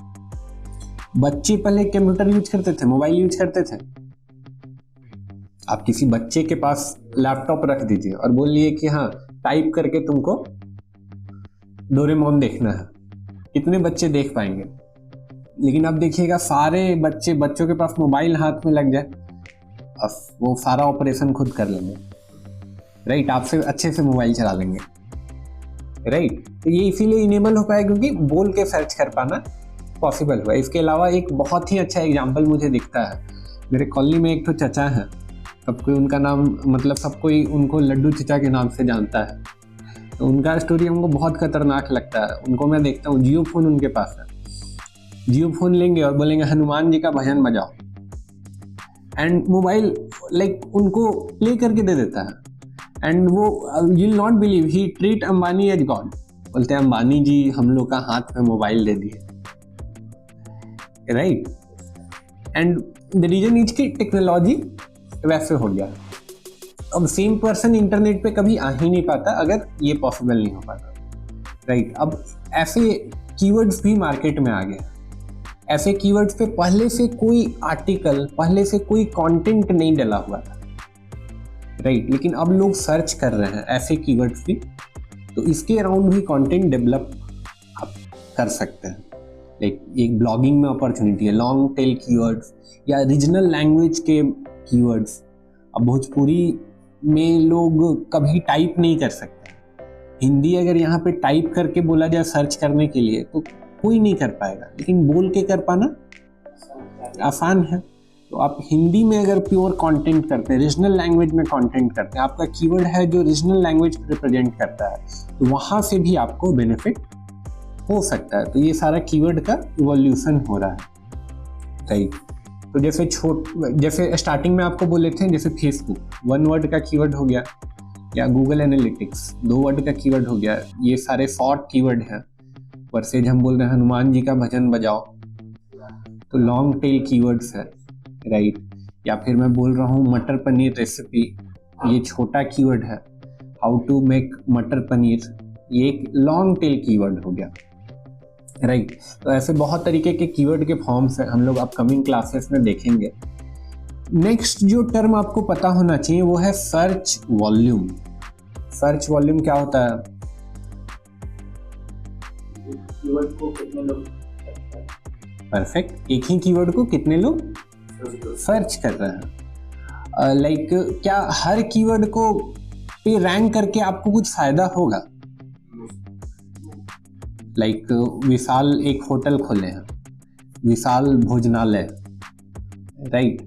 बच्चे पहले कंप्यूटर यूज करते थे, मोबाइल यूज करते थे, आप किसी बच्चे के पास लैपटॉप रख दीजिए और बोलिए कि हाँ टाइप करके तुमको डोरेमोन देखना है, कितने बच्चे देख पाएंगे? लेकिन अब देखिएगा सारे बच्चों के पास मोबाइल हाथ में लग जाए, अब वो सारा ऑपरेशन खुद कर लेंगे, राइट? आपसे अच्छे से मोबाइल चला लेंगे, राइट? तो ये इसीलिए इनेबल हो पाया क्योंकि बोल के सर्च कर पाना पॉसिबल हुआ। इसके अलावा एक बहुत ही अच्छा एग्जाम्पल मुझे दिखता है, मेरे कॉलोनी में एक तो चचा है, सब कोई उनका नाम मतलब सब कोई उनको लड्डू चचा के नाम से जानता है। तो उनका स्टोरी हमको बहुत खतरनाक लगता है। उनको मैं देखता हूँ, जियो फोन उनके पास है, जियो फोन लेंगे और बोलेंगे हनुमान जी का भजन बजाओ, एंड मोबाइल लाइक उनको प्ले करके दे देता है। एंड वो you will not believe he treat Ambani as god. बोलते हैं अंबानी जी हम लोग का हाथ में मोबाइल दे दिए, right? And the reason is कि टेक्नोलॉजी वैसे हो गया। अब सेम पर्सन इंटरनेट पे कभी आ ही नहीं पाता अगर ये पॉसिबल नहीं हो पाता, राइट? अब ऐसे कीवर्ड्स भी मार्केट में आ गए। ऐसे कीवर्ड्स पे पहले से कोई आर्टिकल, पहले से कोई कंटेंट नहीं डला हुआ था, राइट? लेकिन अब लोग सर्च कर रहे हैं ऐसे कीवर्ड्स भी, तो इसके अराउंड भी कंटेंट डेवलप आप कर सकते हैं। लाइक एक ब्लॉगिंग में अपॉर्चुनिटी है, लॉन्ग टेल कीवर्ड्स या रीजनल लैंग्वेज के कीवर्ड्स। अब भोजपुरी में लोग कभी टाइप नहीं कर सकते, हिंदी अगर यहाँ पे टाइप करके बोला जाए सर्च करने के लिए तो कोई नहीं कर पाएगा, लेकिन बोल के कर पाना आसान है। तो आप हिंदी में अगर प्योर कंटेंट करते हैं, रीजनल लैंग्वेज में कंटेंट करते हैं, आपका कीवर्ड है जो रीजनल लैंग्वेज रिप्रेजेंट करता है, तो वहाँ से भी आपको बेनिफिट हो सकता है। तो ये सारा कीवर्ड का इवोल्यूशन हो रहा है, राइट? तो जैसे स्टार्टिंग में आपको बोले थे, जैसे फेसबुक 1 वर्ड का कीवर्ड हो गया, या गूगल एनालिटिक्स 2 वर्ड का कीवर्ड हो गया, ये सारे शॉर्ट कीवर्ड हैं। वर्सेज हम बोल रहे हैं हनुमान जी का भजन बजाओ, तो लॉन्ग टेल कीवर्ड्स है, राइट? या फिर मैं बोल रहा हूँ मटर पनीर रेसिपी, ये छोटा कीवर्ड है। How to make matar paneer, ये एक लॉन्ग टेल कीवर्ड हो गया, राइट? तो ऐसे बहुत तरीके के कीवर्ड के फॉर्म्स हैं, हम लोग अपकमिंग क्लासेस में देखेंगे। नेक्स्ट जो टर्म आपको पता होना चाहिए वो है सर्च वॉल्यूम। सर्च वॉल्यूम क्या होता है? कीवर्ड को कितने लोग, परफेक्ट, एक ही कीवर्ड को कितने लोग सर्च कर रहे हैं। लाइक क्या हर कीवर्ड को पे रैंक करके आपको कुछ फायदा होगा? लाइक विशाल एक होटल खोले हैं, विशाल भोजनालय, राइट?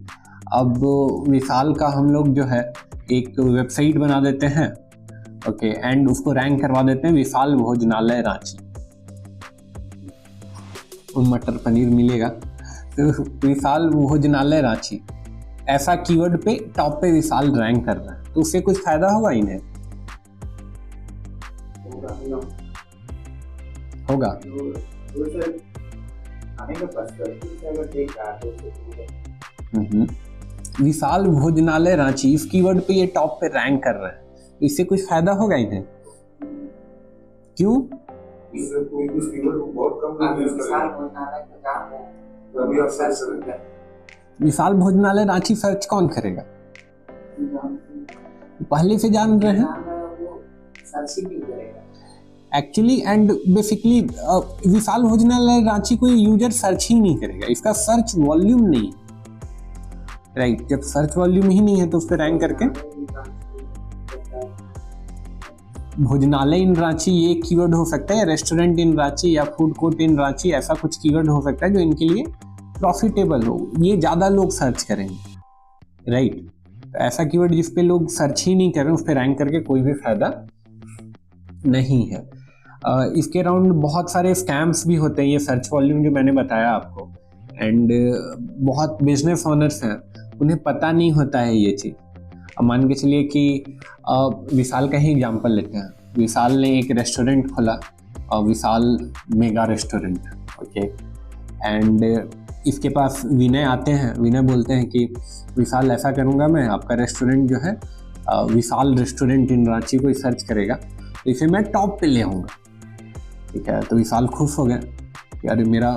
अब विशाल का हम लोग जो है एक वेबसाइट बना देते हैं, ओके, एंड उसको रैंक करवा देते हैं विशाल भोजनालय रांची, मटर पनीर मिलेगा, तो विशाल भोजनालय रांची ऐसा कीवर्ड पे टॉप पे विशाल रैंक कर रहा है, तो उससे कुछ फायदा होगा इन्हें? होगा। विशाल भोजनालय रांची इस कीवर्ड पे ये टॉप पे रैंक कर रहा है, इससे कुछ फायदा होगा इन्हें? क्यों? इससे कोई उस कीवर्ड को बहुत कम लोग यूज करेंगे। विशाल भोजनालय रांची सर्च कौन करेगा? पहले से जान रहे हैं एक्चुअली, एंड बेसिकली विशाल भोजनालय रांची कोई यूजर सर्च ही नहीं करेगा, इसका सर्च वॉल्यूम नहीं, राइट? जब सर्च वॉल्यूम ही नहीं है तो उस पर रैंक करके भोजनालय इन रांची ये कीवर्ड हो सकता है, रेस्टोरेंट इन रांची या फूड कोर्ट इन रांची, ऐसा कुछ कीवर्ड हो सकता है जो इनके लिए प्रॉफिटेबल हो, ये ज़्यादा लोग सर्च करेंगे, राइट? तो ऐसा कीवर्ड जिस पे लोग सर्च ही नहीं कर रहे उस पर रैंक करके कोई भी फायदा नहीं है। इसके अराउंड बहुत सारे स्कैम्स भी होते हैं, ये सर्च वॉल्यूम जो मैंने बताया आपको, एंड बहुत बिजनेस ओनर्स हैं उन्हें पता नहीं होता है ये चीज़। अब मान के चलिए कि विशाल का ही एग्जांपल लेते हैं, विशाल ने एक रेस्टोरेंट खोला, विशाल मेगा रेस्टोरेंट, ओके, एंड इसके पास विनय आते हैं, विनय बोलते हैं कि विशाल ऐसा करूँगा मैं, आपका रेस्टोरेंट जो है विशाल रेस्टोरेंट इन रांची को सर्च करेगा तो इसे मैं टॉप पे ले आऊँगा, ठीक है? तो विशाल खुश हो गए कि अरे मेरा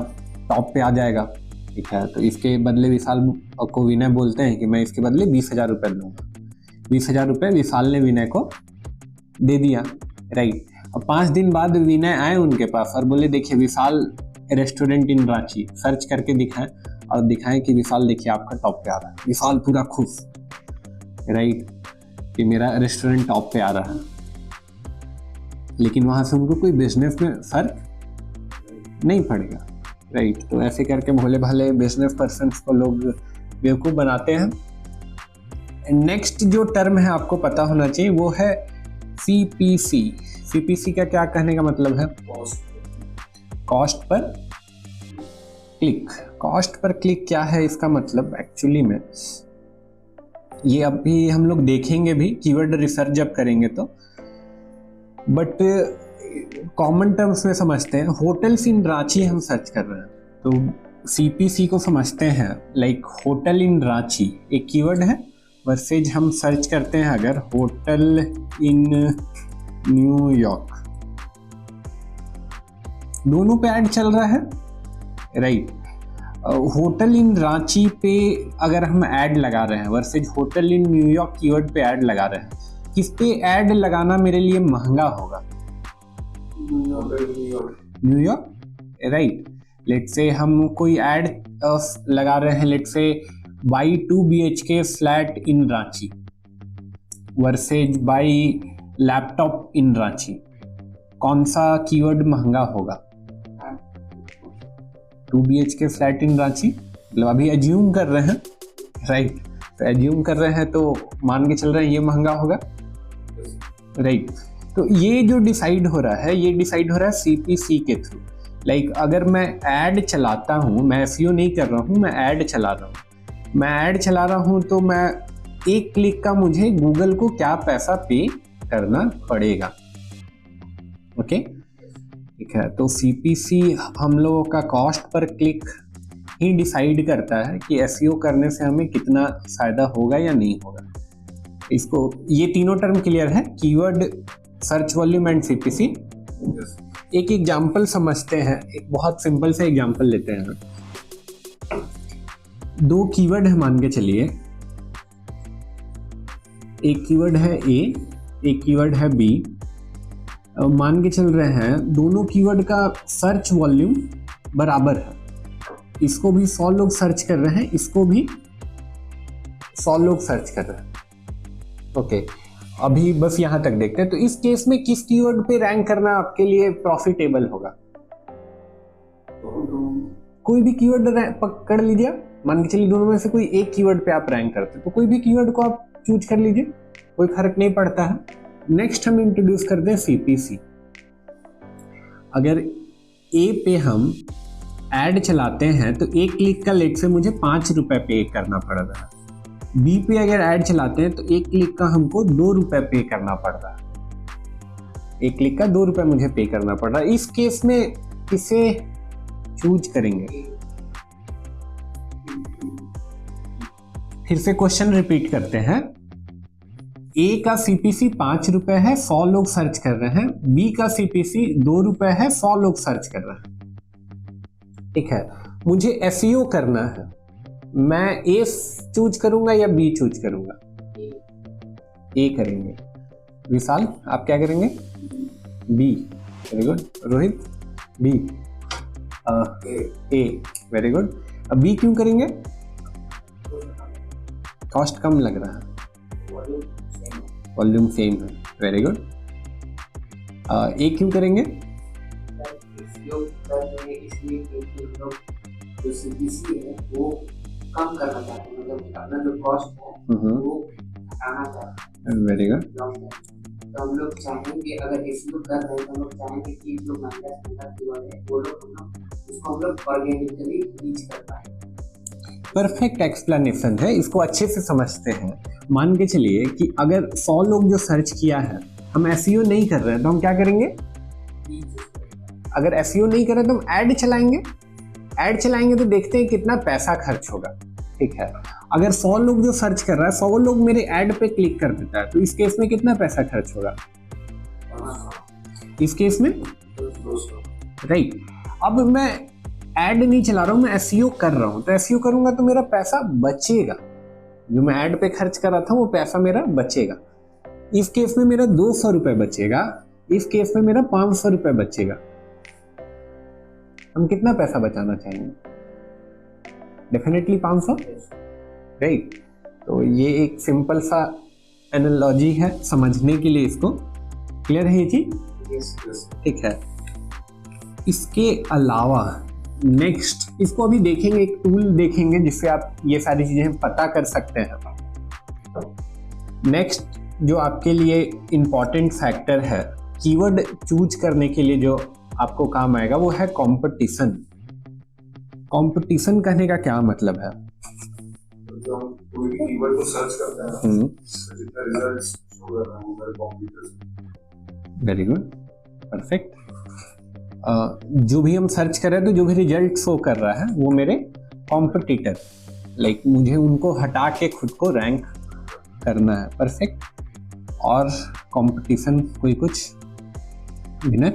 टॉप पे आ जाएगा, ठीक है? तो इसके बदले विशाल और को विनय बोलते हैं कि मैं इसके बदले 20,000 रुपये लूँगा। 20,000 रुपये विशाल ने विनय को दे दिया, राइट। अब 5 दिन बाद विनय आए उनके पास और बोले देखिए विशाल रेस्टोरेंट इन रांची, सर्च करके दिखाएं और दिखाएं कि विशाल देखिए आपका टॉप पे आ रहा है। विशाल पूरा खुश, राइट, कि मेरा रेस्टोरेंट टॉप पे आ रहा है, लेकिन वहाँ से उनको कोई बिजनेस में फर्क नहीं पड़ेगा, राइट। तो ऐसे करके भोले भाले बिजनेस पर्सन को लोग बेवकूफ़ बनाते हैं। नेक्स्ट जो टर्म है आपको पता होना चाहिए वो है CPC। CPC का क्या कहने का मतलब है? Cost per click. Cost per click क्या है इसका मतलब? एक्चुअली में ये अभी हम लोग देखेंगे भी कीवर्ड रिसर्च जब करेंगे तो, बट कॉमन टर्म्स में समझते हैं। होटल्स इन रांची हम सर्च कर रहे हैं तो CPC को समझते हैं लाइक होटल इन रांची एक कीवर्ड है, वर्सेज हम सर्च करते हैं अगर होटल इन न्यूयॉर्क, दोनों पे ऐड चल रहा है, राइट। होटल इन रांची पे अगर हम ऐड लगा रहे हैं versus hotel in New York keyword पे ऐड लगा रहे हैं, किस पे ऐड लगाना मेरे लिए महंगा होगा? New York, right. लेट्स से हम कोई ऐड लगा रहे हैं, let's say buy 2 BHK flat in Ranchi versus buy laptop in Ranchi, कौन सा कीवर्ड महंगा होगा? 2 BHK फ्लैट इन रांची, मतलब अभी एज्यूम कर रहे हैं, राइट। तो एज्यूम कर रहे हैं तो मान के चल रहे हैं ये महंगा होगा, राइट। तो ये जो डिसाइड हो रहा है, ये डिसाइड हो रहा है CPC के थ्रू। लाइक अगर मैं ऐड चलाता हूँ, मैं SEO नहीं कर रहा हूँ, मैं ऐड चला रहा हूँ, मैं ऐड चला रहा हूँ तो मैं एक क्लिक का मुझे गूगल को क्या पैसा पे करना पड़ेगा, ओके, ठीक है। तो CPC हम लोगों का कॉस्ट पर क्लिक ही डिसाइड करता है कि SEO करने से हमें कितना फ़ायदा होगा या नहीं होगा। इसको ये तीनों टर्म क्लियर है, keyword, search volume and CPC। एक एग्जाम्पल समझते हैं, एक बहुत सिंपल से एग्जाम्पल लेते हैं। 2 कीवर्ड है मान के चलिए, एक कीवर्ड है A, एक कीवर्ड है B। मान के चल रहे हैं दोनों कीवर्ड का सर्च वॉल्यूम बराबर है, इसको भी 100 लोग सर्च कर रहे हैं, इसको भी 100 लोग सर्च कर रहे हैं, ओके। अभी बस यहाँ तक देखते हैं। तो इस केस में किस कीवर्ड पे रैंक करना आपके लिए प्रॉफिटेबल होगा? कोई भी कीवर्ड पकड़ लीजिए, मान के चलिए दोनों में से कोई एक कीवर्ड पे आप रैंक करते हैं तो कोई भी कीवर्ड को आप चूज कर लीजिए, कोई फर्क नहीं पड़ता है। नेक्स्ट हम इंट्रोड्यूस करते हैं CPC। अगर A पे हम ऐड चलाते हैं तो एक क्लिक का लेट से मुझे 5 रुपए पे करना पड़ रहा है। B पे अगर ऐड चलाते हैं तो एक क्लिक का हमको 2 रुपए पे करना पड़ रहा है, एक क्लिक का 2 रुपए मुझे पे करना पड़ रहा है। इस केस में किसे चूज करेंगे? फिर से क्वेश्चन रिपीट करते हैं। A का CPC 5 रुपए है, 100 लोग सर्च कर रहे हैं। B का CPC 2 रुपए है, 100 लोग सर्च कर रहे हैं, ठीक है। मुझे SEO करना है, मैं A चूज करूंगा या B चूज करूंगा? A करेंगे। विशाल आप क्या करेंगे? B, very good. Rohit B, A, very good. अब B क्यों करेंगे? कॉस्ट कम लग रहा है, वॉल्यूम सेम है, वेरी गुड। A क्यों करेंगे? जो CPC है वो कम करना चाहते हैं, मतलब अपना जो कॉस्ट है वो हटाना चाहते हैं, वेरी गुड। तो हम लोग चाहेंगे अगर SEO कर रहे हैं तो हम लोग चाहेंगे कि जो महंगा कीवर्ड है वो लोग उसको हम लोग ऑर्गेनिकली रीच कर पाए। परफेक्ट एक्सप्लेनेशन है, इसको अच्छे से समझते हैं। मान के चलिए कि अगर 100 लोग जो सर्च किया है, हम SEO नहीं कर रहे हैं तो हम क्या करेंगे? अगर SEO नहीं कर रहे तो हम ऐड चलाएंगे, ऐड चलाएंगे तो देखते हैं कितना पैसा खर्च होगा, ठीक है। अगर 100 लोग जो सर्च कर रहा है, 100 लोग मेरे ऐड पे क्लिक कर देता है तो इस केस में कितना पैसा खर्च होगा? इस केस में, राइट। अब मैं ऐड नहीं चला रहा हूँ, मैं एसईओ कर रहा हूँ, तो एसईओ करूंगा तो मेरा पैसा बचेगा, जो मैं ऐड पे खर्च कर रहा था वो पैसा मेरा बचेगा। इस केस में मेरा 200 रुपये बचेगा, इस केस में मेरा 500 रुपये बचेगा। हम कितना पैसा बचाना चाहेंगे? Definitely 500, right. तो ये एक सिंपल सा एनालॉजी है समझने के लिए, इसको क्लियर है ये चीज? ठीक है। इसके अलावा नेक्स्ट इसको अभी देखेंगे, एक टूल देखेंगे जिससे आप ये सारी चीजें पता कर सकते हैं। नेक्स्ट जो आपके लिए इंपॉर्टेंट फैक्टर है कीवर्ड चूज करने के लिए जो आपको काम आएगा वो है कंपटीशन। कंपटीशन कहने का क्या मतलब है? तो हम कोई भी कीवर्ड को सर्च करते हैं, जितना रिजल्ट्स शो कर रहा है वो मेरे कॉम्पिटिटर्स। Very good, perfect. जो भी हम सर्च कर रहे हैं तो जो भी रिजल्ट शो कर रहा है वो मेरे कॉम्पिटिटर, लाइक मुझे उनको हटा के खुद को रैंक करना है। परफेक्ट। और कंपटीशन कोई कुछ विनर?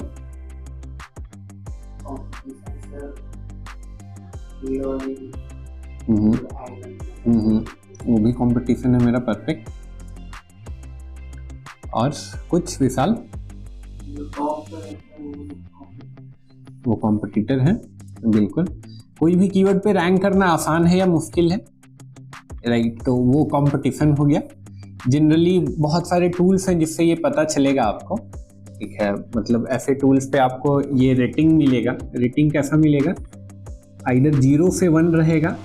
वो भी कंपटीशन है मेरा। परफेक्ट। और कुछ विशाल? वो कॉम्पिटिटर हैं, बिल्कुल। कोई भी कीवर्ड पे रैंक करना आसान है या मुश्किल है, राइट? तो वो कंपटीशन हो गया। जनरली बहुत सारे टूल्स हैं जिससे ये पता चलेगा आपको, ठीक है। मतलब ऐसे टूल्स पे आपको ये रेटिंग मिलेगा। रेटिंग कैसा मिलेगा? आइडर 0 से 1 रहेगा,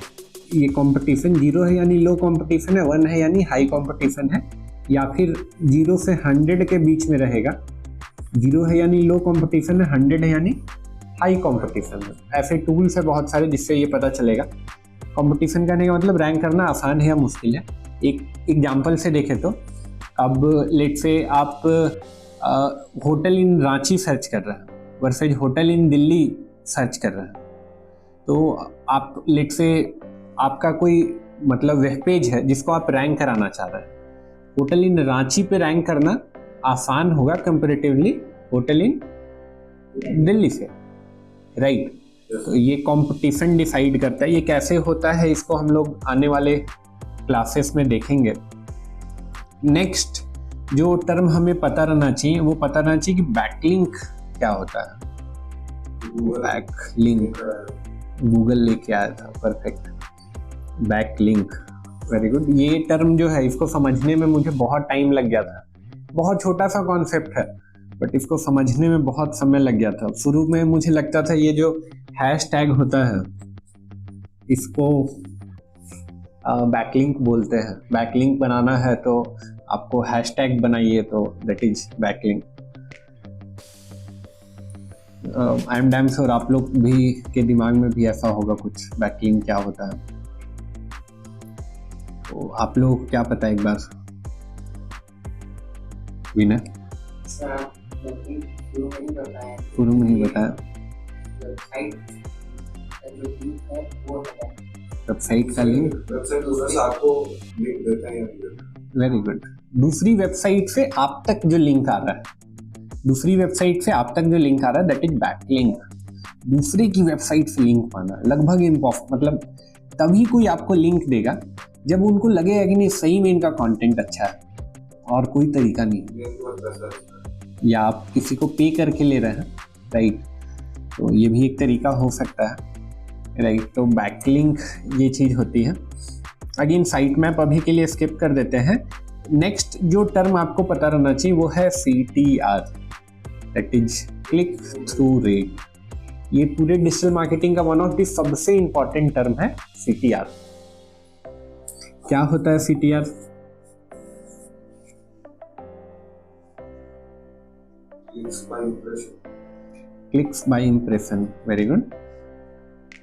ये कंपटीशन 0 है यानी लो कंपटीशन है, 1 है यानी हाई कंपटीशन है, या फिर 0 से 100 के बीच में रहेगा। 0 है यानी लो कंपटीशन है, 100 है यानी हाई कंपटीशन है। ऐसे टूल्स है बहुत सारे जिससे ये पता चलेगा कंपटीशन करने का मतलब रैंक करना आसान है या मुश्किल है। एक एग्जांपल से देखें तो अब लेट से आप होटल इन रांची सर्च कर रहे हैं versus hotel in Delhi search कर रहे हैं, तो आप लेट से आपका कोई मतलब वेब पेज है जिसको आप रैंक कराना चाह रहे हैं। होटल इन रांची पे रैंक करना आसान होगा कंपैरेटिवली होटल इन दिल्ली से, राइट? तो ये कंपटीशन डिसाइड करता है। ये कैसे होता है इसको हम लोग आने वाले क्लासेस में देखेंगे। नेक्स्ट जो टर्म हमें पता रहना चाहिए वो पता रहना चाहिए कि बैकलिंक क्या होता है। बैकलिंक गूगल लेके आया था। परफेक्ट। Backlink, very good. ये टर्म जो है इसको समझने में मुझे बहुत टाइम लग गया था। बहुत छोटा सा कॉन्सेप्ट है बट इसको समझने में बहुत समय लग गया था। शुरू में मुझे लगता था ये जो हैशटैग होता है इसको बैकलिंक बोलते हैं। बैकलिंक बनाना है तो आपको हैशटैग बनाइए, तो that is backlink. I am damn sure आप लोग भी के दिमाग में भी ऐसा होगा कुछ, बैकलिंक क्या होता है। तो आप लोग क्या पता है एक बार? विनर? शुरू में ही बताया। वेबसाइट का लिंक, वेबसाइट दूसरे आपको लिंक देता है या नहीं देता? Very good. दूसरी वेबसाइट से आप तक जो लिंक आ रहा है, दूसरी वेबसाइट से आप तक जो लिंक आ रहा है दैट इज बैकलिंक। दूसरे की वेबसाइट से लिंक पाना लगभग इम्पॉसिबल, मतलब तभी कोई आपको लिंक देगा जब उनको लगेगा कि नहीं सही में इनका कंटेंट अच्छा है, और कोई तरीका नहीं। या आप किसी को पे करके ले रहे हैं, राइट? तो ये भी एक तरीका हो सकता है, राइट? तो बैकलिंक ये चीज़ होती है। अगेन साइट मैप अभी के लिए स्किप कर देते हैं। नेक्स्ट जो टर्म आपको पता रहना चाहिए वो है CTR, that is click through rate. ये पूरे डिजिटल मार्केटिंग का वन ऑफ द सबसे इंपॉर्टेंट टर्म है CTR। क्या होता है CTR? Clicks by impression. Very good.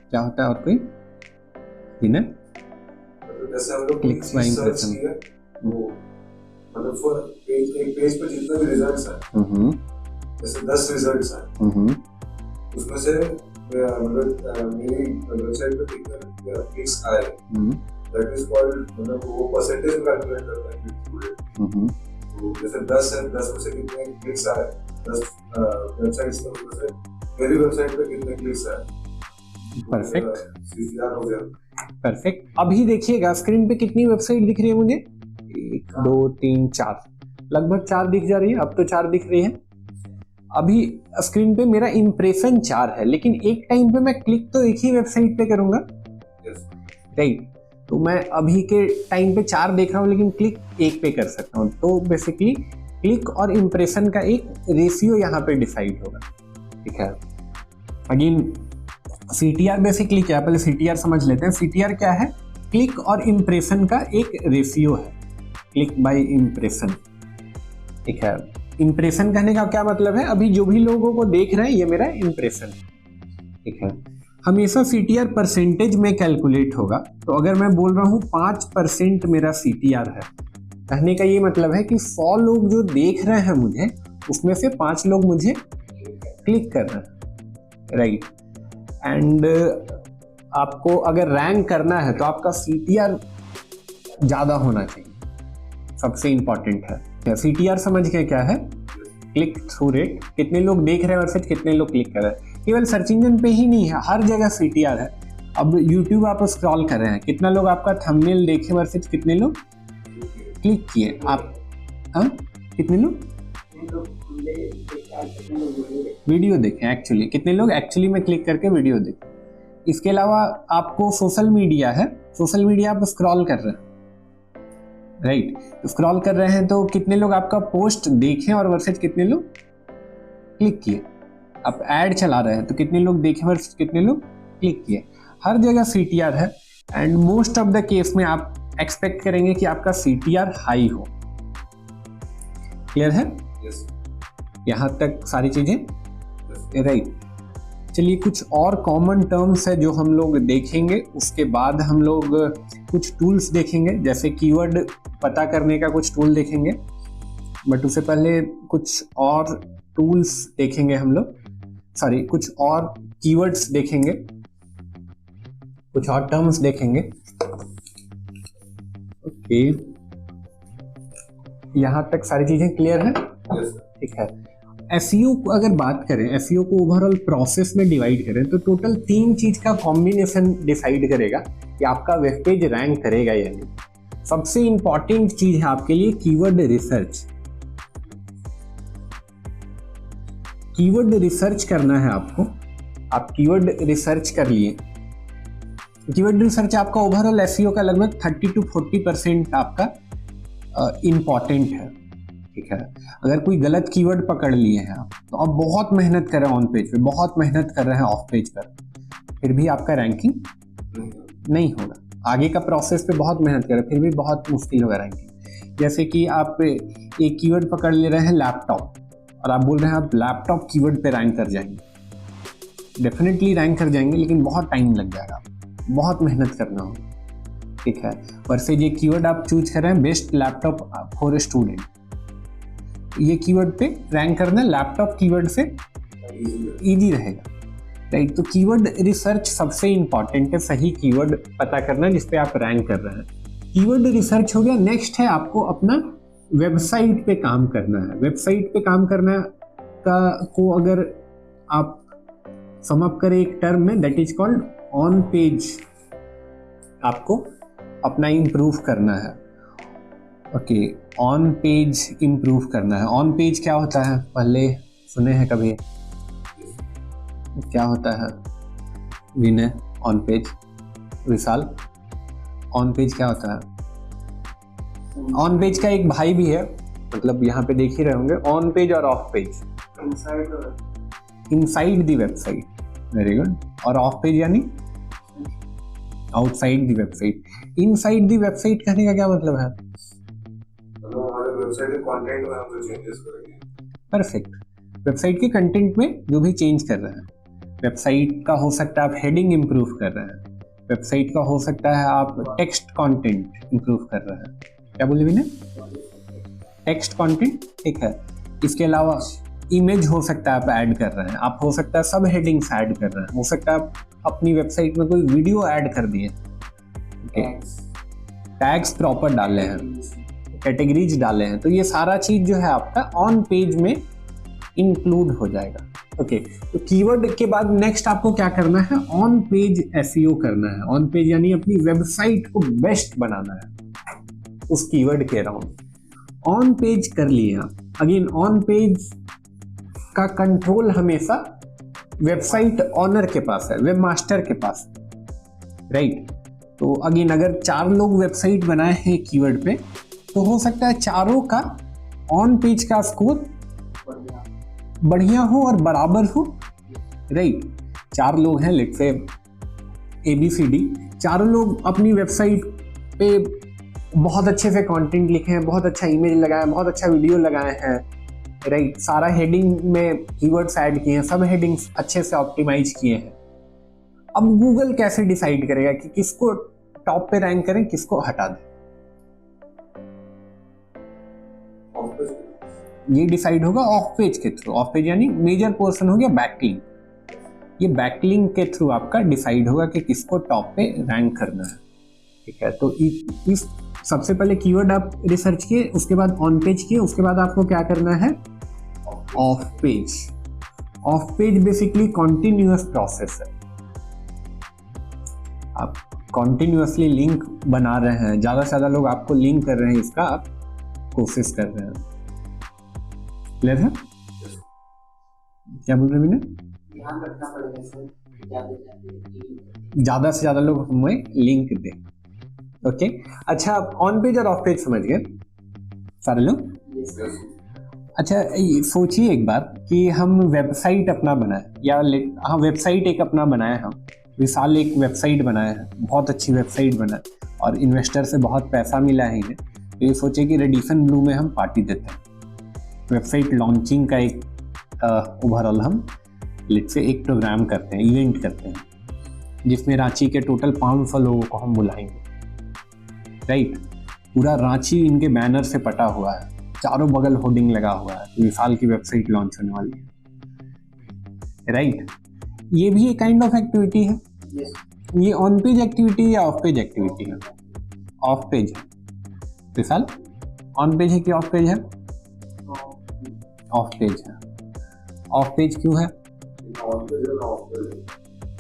क्या होता है और कोई विनर? जैसे हम लोग क्लिक्स बाय इंप्रेशन, वो मतलब एक पेज पे जितने भी रिजल्ट्स हैं, जैसे 10 रिजल्ट्स हैं, उसमें से मतलब मेरी वेबसाइट पे कितने क्लिक्स आए, दैट इज कॉल्ड, मतलब वो परसेंटेज में कैलकुलेट करता है क्लिक थ्रू रेट। तो जैसे 10 है, 10 में से कितने क्लिक्स आए, 10 वेबसाइट्स में उसमें से मेरी वेबसाइट पे कितने क्लिक्स आए, परफेक्ट CTR हो गया। परफेक्ट। अभी देखिएगा स्क्रीन पे कितनी वेबसाइट दिख रही है मुझे, 1 2 3 4, लगभग 4 दिख जा रही है, अब तो 4 दिख रही है। अभी स्क्रीन पे मेरा इंप्रेशन 4 है, लेकिन एक टाइम पे मैं क्लिक तो एक ही वेबसाइट पे करूंगा, राइट। तो मैं अभी के टाइम पे 4 देख रहा हूँ, लेकिन क्लिक एक पे कर सकता हूँ। तो बेसिकली क्लिक और इंप्रेशन का एक रेशियो यहाँ पे डिसाइड होगा, ठीक है। अगेन CTR बेसिकली क्या है, पहले CTR समझ लेते हैं। CTR क्या है, क्लिक और इंप्रेशन का एक रेशियो है, क्लिक बाय इंप्रेशन, ठीक है। इंप्रेशन कहने का क्या मतलब है, अभी जो भी लोगों को देख रहे हैं ये मेरा इंप्रेशन, ठीक है। हमेशा CTR परसेंटेज में कैलकुलेट होगा। तो अगर मैं बोल रहा हूँ 5% मेरा CTR है, कहने का ये मतलब है कि 100 लोग जो देख रहे हैं मुझे, उसमें से 5 लोग मुझे क्लिक कर रहे हैं, राइट। एंड आपको अगर रैंक करना है तो आपका CTR ज़्यादा होना चाहिए, सबसे इंपॉर्टेंट है। CTR समझ के क्या है, क्लिक थ्रू रेट, कितने लोग देख रहे हैं और फिर कितने लोग क्लिक कर रहे हैं। केवल सर्च इंजन पे ही नहीं है, हर जगह CTR है। अब YouTube आप स्क्रॉल कर रहे हैं, कितना लोग आपका थंबनेल देखे वर्सेस कितने लोग क्लिक किए, आप कितने लोग वीडियो देखें, एक्चुअली कितने लोग एक्चुअली में क्लिक करके वीडियो देखें। इसके अलावा आपको सोशल मीडिया है, सोशल मीडिया आप स्क्रॉल कर रहे हैं, राइट। स्क्रॉल कर रहे हैं तो कितने लोग आपका पोस्ट देखें और वर्सेस कितने लोग क्लिक किए। आप ऐड चला रहे हैं तो कितने लोग देखें वर्सेस कितने लोग क्लिक किए। हर जगह CTR है and most of the case में आप एक्सपेक्ट करेंगे कि आपका CTR हाई हो। क्लियर है? Yes. यहाँ तक सारी चीजें, राइट। चलिए कुछ और कॉमन टर्म्स है जो हम लोग देखेंगे, उसके बाद हम लोग कुछ टूल्स देखेंगे, जैसे कीवर्ड पता करने का कुछ टूल देखेंगे, बट उससे पहले कुछ और टूल्स देखेंगे हम लोग, सॉरी कुछ और कीवर्ड्स देखेंगे, कुछ और टर्म्स देखेंगे। ओके, यहाँ तक सारी चीजें क्लियर है? ठीक है। SEO को अगर बात करें, SEO को ओवरऑल प्रोसेस में डिवाइड करें तो टोटल 3 चीज का कॉम्बिनेशन डिसाइड करेगा कि आपका वेब पेज रैंक करेगा या नहीं। सबसे इंपॉर्टेंट चीज है आपके लिए कीवर्ड रिसर्च। कीवर्ड रिसर्च करना है आपको, आप कीवर्ड रिसर्च कर लिए। कीवर्ड रिसर्च आपका ओवरऑल SEO का लगभग 30 to 40% आपका इंपॉर्टेंट है, ठीक है। अगर कोई गलत कीवर्ड पकड़ लिए हैं आप, तो आप बहुत मेहनत कर रहे हैं ऑन पेज पे, बहुत मेहनत कर रहे हैं ऑफ पेज पर, फिर भी आपका रैंकिंग नहीं होगा। आगे का प्रोसेस पे बहुत मेहनत कर रहे हैं, फिर भी बहुत मुश्किल होगा रैंकिंग। जैसे कि आप एक कीवर्ड पकड़ ले रहे हैं लैपटॉप, और आप बोल रहे हैं आप लैपटॉप कीवर्ड पे रैंक कर जाएंगे। डेफिनेटली रैंक कर जाएंगे, लेकिन बहुत टाइम लग जाएगा, बहुत मेहनत करना होगा, ठीक है। और से ये कीवर्ड आप चूज कर रहे हैं बेस्ट लैपटॉप फॉर स्टूडेंट, ये कीवर्ड पे रैंक करना लैपटॉप कीवर्ड से इजी रहेगा, राइट। तो कीवर्ड रिसर्च सबसे इंपॉर्टेंट है, सही कीवर्ड पता करना जिस पे आप रैंक कर रहे हैं। कीवर्ड रिसर्च हो गया। नेक्स्ट है आपको अपना वेबसाइट पे काम करना है। वेबसाइट पे काम करना का को अगर आप सम अप करें एक टर्म में, that is called on page. आपको अपना इम्प्रूव करना है, ओके। ऑन पेज इम्प्रूव करना है। ऑन पेज क्या होता है, पहले सुने हैं कभी? क्या होता है Vinay? On page, Vishal, on page क्या होता है? ऑन पेज का एक भाई भी है, मतलब यहाँ पे देख ही रहे होंगे, ऑन पेज और of page. Inside the website, very good. और ऑफ पेज यानी outside the website. Inside the website कहने का क्या मतलब है? वेबसाइट के कंटेंट में हम जो चेंजेस करेंगे। परफेक्ट। वेबसाइट के कंटेंट में जो भी चेंज कर रहे हैं, वेबसाइट का हो सकता है आप हेडिंग इंप्रूव कर रहे हैं, वेबसाइट का हो सकता है आप टेक्स्ट कंटेंट इंप्रूव कर रहे हैं। क्या बोले विनय? टेक्स्ट कंटेंट, ठीक है। इसके अलावा इमेज हो सकता है आप ऐड कर रहे हैं, आप हो सकता है सब हेडिंग्स ऐड कर रहे हैं, हो सकता है आप अपनी वेबसाइट में कोई वीडियो ऐड कर दिए, टैग्स प्रॉपर डाले हैं, कैटेगरीज डाले हैं। तो ये सारा चीज जो है आपका ऑन पेज में इंक्लूड हो जाएगा, ओके, तो कीवर्ड के बाद नेक्स्ट आपको क्या करना है, ऑन पेज एसईओ करना है। ऑन पेज यानी अपनी वेबसाइट को बेस्ट बनाना है उस कीवर्ड के अराउंड। ऑन पेज कर लिए आप। अगेन ऑन पेज का कंट्रोल हमेशा वेबसाइट ऑनर के पास है, वेब मास्टर के पास, राइट। तो अगेन अगर 4 लोग वेबसाइट बनाए हैं कीवर्ड पे, तो हो सकता है चारों का ऑन पेज का स्कोर बढ़िया हो और बराबर हो, राइट। 4 लोग हैं, लेट्स से ABCD, चारों लोग अपनी वेबसाइट पे बहुत अच्छे से कंटेंट लिखे हैं, बहुत अच्छा इमेज लगाया है, बहुत अच्छा वीडियो लगाए हैं, राइट। सारा हेडिंग में कीवर्ड्स ऐड किए हैं, सब हेडिंग्स अच्छे से ऑप्टिमाइज किए हैं। अब गूगल कैसे डिसाइड करेगा कि किसको टॉप पे रैंक करें, किसको हटा दें? ये डिसाइड होगा ऑफ पेज के थ्रू। ऑफ पेज यानी मेजर पोर्शन हो गया बैकलिंक। ये बैकलिंक के थ्रू आपका डिसाइड होगा कि किसको टॉप पे रैंक करना है, ठीक है। तो इस सबसे पहले कीवर्ड आप रिसर्च किए, उसके बाद ऑन पेज किए, उसके बाद आपको क्या करना है, of page. Of page basically continuous process है। आप कॉन्टिन्यूअसली लिंक बना रहे हैं, ज्यादा से ज्यादा लोग आपको लिंक कर रहे हैं, इसका आप कोशिश कर रहे हैं। क्लियर है? क्या बोल रहे हैं? ध्यान रखना पड़ेगा सर, ज्यादा से ज्यादा लोग हमें लिंक दें। ओके, अच्छा ऑन पेज और ऑफ पेज समझ गए सारे लोग? अच्छा सोचिए एक बार कि हम वेबसाइट अपना बनाए, या हाँ वेबसाइट एक अपना बनाए, हम विशाल एक वेबसाइट बनाए हैं, बहुत अच्छी वेबसाइट बनाए और इन्वेस्टर से बहुत पैसा मिला है इन्हें। तो ये सोचे कि रेडिसन ब्लू में हम पार्टी देते हैं, वेबसाइट लॉन्चिंग का एक ओवरऑल हम लेट्स से एक प्रोग्राम करते हैं, इवेंट करते हैं, जिसमें रांची के टोटल 500 लोगों को हम बुलाएंगे, राइट। पूरा रांची इनके बैनर से पटा हुआ है, चारों बगल होर्डिंग लगा हुआ है, विशाल की वेबसाइट लॉन्च होने वाली है, राइट। ये भी एक काइंड ऑफ एक्टिविटी है। ये ऑन पेज एक्टिविटी या ऑफ पेज एक्टिविटी है? ऑफ पेज है। विशाल ऑन पेज है कि ऑफ पेज है? ऑफ पेज है। ऑफ पेज क्यों है?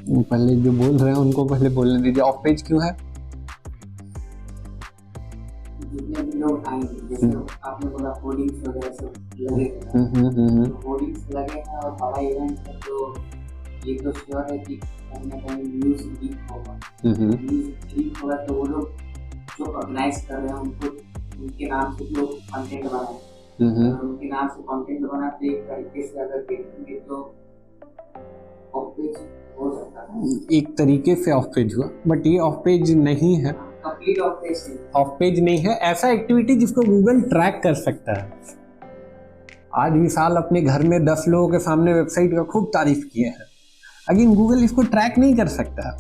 पहले जो बोल रहे हैं उनको पहले बोलने दीजिए, ऑफ पेज क्यों है? जितने भी लोग आएंगे, जैसे आपने बोला होर्डिंग्स वगैरह सब लगे, होर्डिंग्स लगे हैं और बड़ा इवेंट है, तो ये तो श्योर है कि कहीं ना कहीं न्यूज़ लीक होगा। न्यूज़ लीक होगा तो वो लोग जो ऑर्गेनाइज कर रहे हैं उनको उनके नाम से लोग कंटेंट बनाए, उनके नाम से कंटेंट बनाते एक तरीके से अगर देखेंगे तो ऑफ पेज हो सकता है। एक तरीके से ऑफ पेज हुआ, बट ये ऑफ पेज नहीं है, कंप्लीट ऑफ पेज है। ऑफ पेज नहीं है। ऐसा एक्टिविटी जिसको गूगल ट्रैक कर सकता है। आज विशाल अपने घर में 10 लोगों के सामने वेबसाइट का खूब तारीफ किए हैं, अगेन गूगल इसको ट्रैक नहीं कर सकता,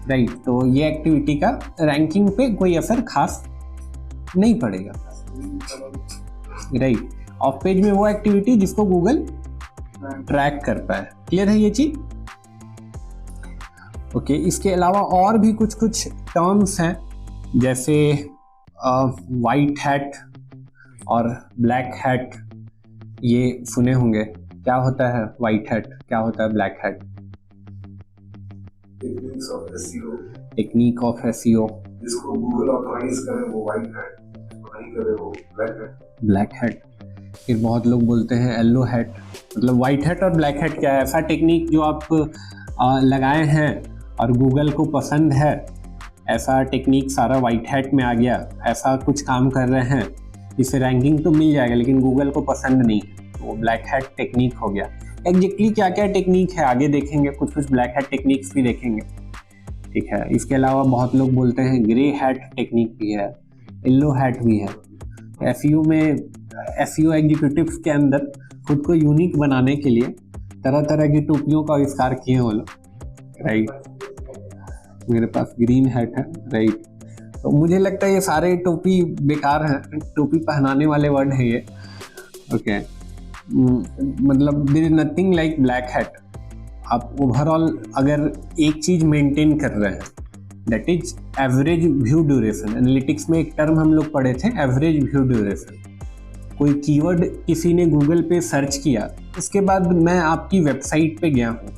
राइट। तो ये एक्टिविटी का रैंकिंग पे कोई असर खास नहीं पड़ेगा, राइट। ऑफ पेज में वो एक्टिविटी जिसको गूगल ट्रैक करता है। क्लियर है ये चीज? ओके, इसके अलावा और भी कुछ कुछ टर्म्स हैं, जैसे वाइट हैट और ब्लैक हैट, ये सुने होंगे। क्या होता है वाइट हैट, क्या होता है black hat? Technique of SEO. जिसको गूगल ऑथराइज करे वो वाइट हैट, नहीं करे वो ब्लैक हैट। Black hat. फिर बहुत लोग बोलते हैं येलो हैट। मतलब वाइट हैट और ब्लैक हैट क्या है? ऐसा टेक्निक जो आप लगाए हैं और गूगल को पसंद है, ऐसा टेक्निक सारा वाइट हैट में आ गया, ऐसा कुछ काम कर रहे हैं जिससे रैंकिंग तो मिल जाएगा लेकिन गूगल को पसंद नहीं है, तो ब्लैक हैट टेक्निक हो गया। एग्जैक्टली क्या क्या टेक्निक है आगे देखेंगे, कुछ कुछ ब्लैक हैट टेक्निक्स भी देखेंगे, ठीक है। इसके अलावा बहुत लोग बोलते हैं ग्रे हैट टेक्निक भी है, येलो हैट भी है। एसईओ में एसईओ एग्जीक्यूटिव्स के अंदर खुद को यूनिक बनाने के लिए तरह तरह की टोपियों का आविष्कार किए वो लोग, राइट। मेरे पास ग्रीन हैट है, राइट। तो मुझे लगता है ये सारे टोपी बेकार हैं, टोपी पहनाने वाले वर्ड है ये, ओके। मतलब there is nothing like black hat. आप ओवरऑल अगर एक चीज मेंटेन कर रहे हैं, that is average view duration. Analytics में एक टर्म हम लोग पढ़े थे, एवरेज व्यू ड्यूरेशन। कोई कीवर्ड किसी ने गूगल पे सर्च किया, उसके बाद मैं आपकी वेबसाइट पे गया हूँ,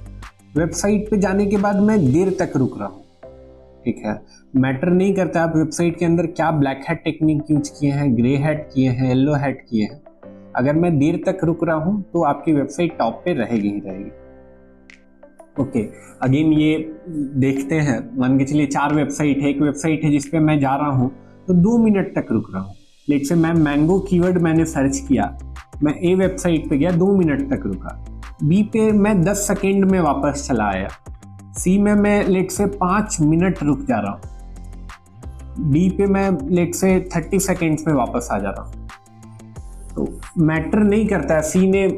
वेबसाइट पे जाने के बाद मैं देर तक रुक रहा हूँ, ठीक है, मैटर नहीं करता आप वेबसाइट के अंदर क्या ब्लैक हैट टेक्निक यूज किए हैं, ग्रे हैट किए हैं, येलो हैट किए हैं, अगर मैं देर तक रुक रहा हूँ तो आपकी वेबसाइट टॉप पे रहेगी ही रहेगी। ओके, अगेन ये देखते हैं, मान के चलिए 4 वेबसाइट है, एक वेबसाइट है जिसपे मैं जा रहा हूँ तो 2 मिनट तक रुक रहा हूँ। लेट से मैं मैंगो कीवर्ड मैंने सर्च किया, मैं ए वेबसाइट पे गया, 2 मिनट तक रुका, बी पे मैं 10 सेकेंड में वापस चला आया, सी में मैं लेट से 5 मिनट रुक जा रहा हूँ, डी पे मैं लेट से 30 सेकेंड्स में वापस आ जा रहा हूँ। तो मैटर नहीं करता है सी ने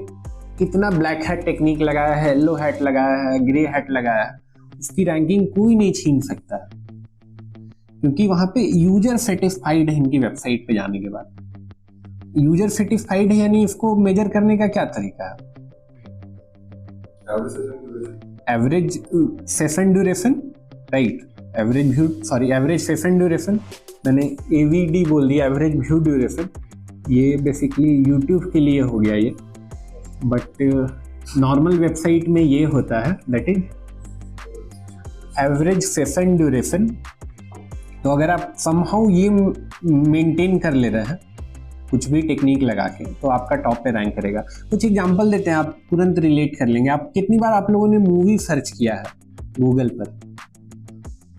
कितना ब्लैक हैट टेक्निक लगाया है, येलो हैट लगाया है, ग्रे हैट लगाया है, उसकी रैंकिंग कोई नहीं छीन सकता है, क्योंकि वहां पे यूजर सेटिस्फाइड है। इनकी वेबसाइट पे जाने के बाद यूजर सेटिस्फाइड है, यानी इसको मेजर करने का क्या तरीका है? Average session duration, right, average session duration, मैंने एवीडी बोल दिया, एवरेज व्यू ड्यूरेशन, ये बेसिकली यूट्यूब के लिए हो गया ये, बट नॉर्मल वेबसाइट में ये होता है, that is average session duration. तो अगर आप समहाउ ये मेंटेन कर ले रहे हैं कुछ भी टेक्निक लगा के, तो आपका टॉप पे रैंक करेगा। कुछ एग्जांपल देते हैं, आप तुरंत रिलेट कर लेंगे। आप कितनी बार आप लोगों ने मूवी सर्च किया है गूगल पर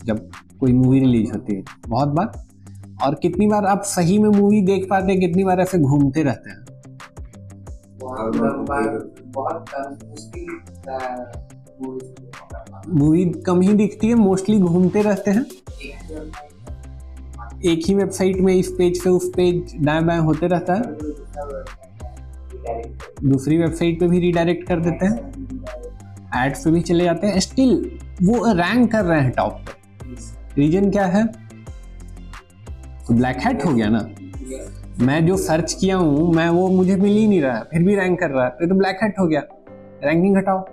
जब कोई मूवी रिलीज होती है? बहुत बार। और कितनी बार आप सही में मूवी देख पाते हैं, कितनी बार ऐसे घूमते रहते हैं? मूवी कम ही दिखती है, मोस्टली घूमते रहते हैं एक ही वेबसाइट में, इस पेज से उस पेज दाएं बाएं होते रहता है, दूसरी वेबसाइट पे भी रिडायरेक्ट कर देते हैं, एड्स पे भी चले जाते हैं, स्टिल वो रैंक कर रहे हैं टॉप पे। रीजन क्या है? तो ब्लैक हैट हो गया ना, मैं जो सर्च किया हूँ मैं वो मुझे मिल ही नहीं रहा है, फिर भी रैंक कर रहा है, तो ब्लैक हैट हो गया, रैंकिंग हटाओ।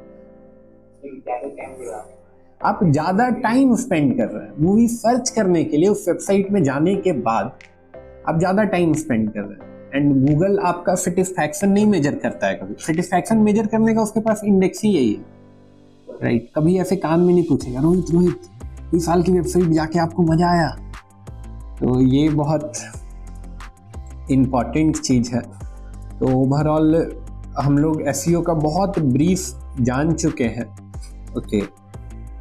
आप ज़्यादा टाइम स्पेंड कर रहे हैं मूवी सर्च करने के लिए, उस वेबसाइट में जाने के बाद आप ज़्यादा टाइम स्पेंड कर रहे हैं, एंड गूगल आपका सेटिस्फैक्शन नहीं मेजर करता है कभी। सेटिस्फैक्शन मेजर करने का उसके पास इंडेक्स ही यही है, राइट। कभी ऐसे कान में नहीं पूछेगा, रोहित इस साल की वेबसाइट जाके आपको मजा आया? तो ये बहुत इम्पॉर्टेंट चीज़ है। तो ओवरऑल हम लोग एसईओ का बहुत ब्रीफ जान चुके हैं, okay.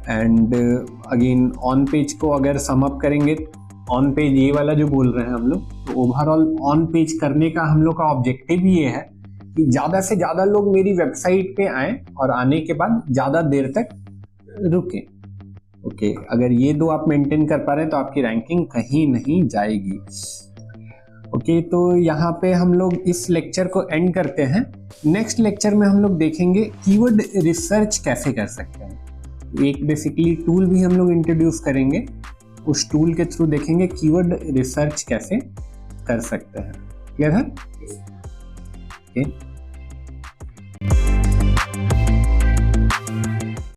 And again on page को अगर सम अप करेंगे, ऑन पेज ये वाला जो बोल रहे हैं हम लोग, तो ओवरऑल ऑन पेज करने का हम लोग का ऑब्जेक्टिव ये है कि ज़्यादा से ज़्यादा लोग मेरी वेबसाइट पे आएँ और आने के बाद ज़्यादा देर तक रुकें, ओके। अगर ये 2 आप मेंटेन कर पा रहे हैं तो आपकी रैंकिंग कहीं नहीं जाएगी, ओके। तो यहाँ पे हम लोग इस लेक्चर को एंड करते हैं। नेक्स्ट लेक्चर में हम लोग देखेंगे कीवर्ड रिसर्च कैसे कर सकते हैं। एक बेसिकली टूल भी हम लोग इंट्रोड्यूस करेंगे, उस टूल के थ्रू देखेंगे कीवर्ड रिसर्च कैसे कर सकते हैं। क्लियर है? ओके।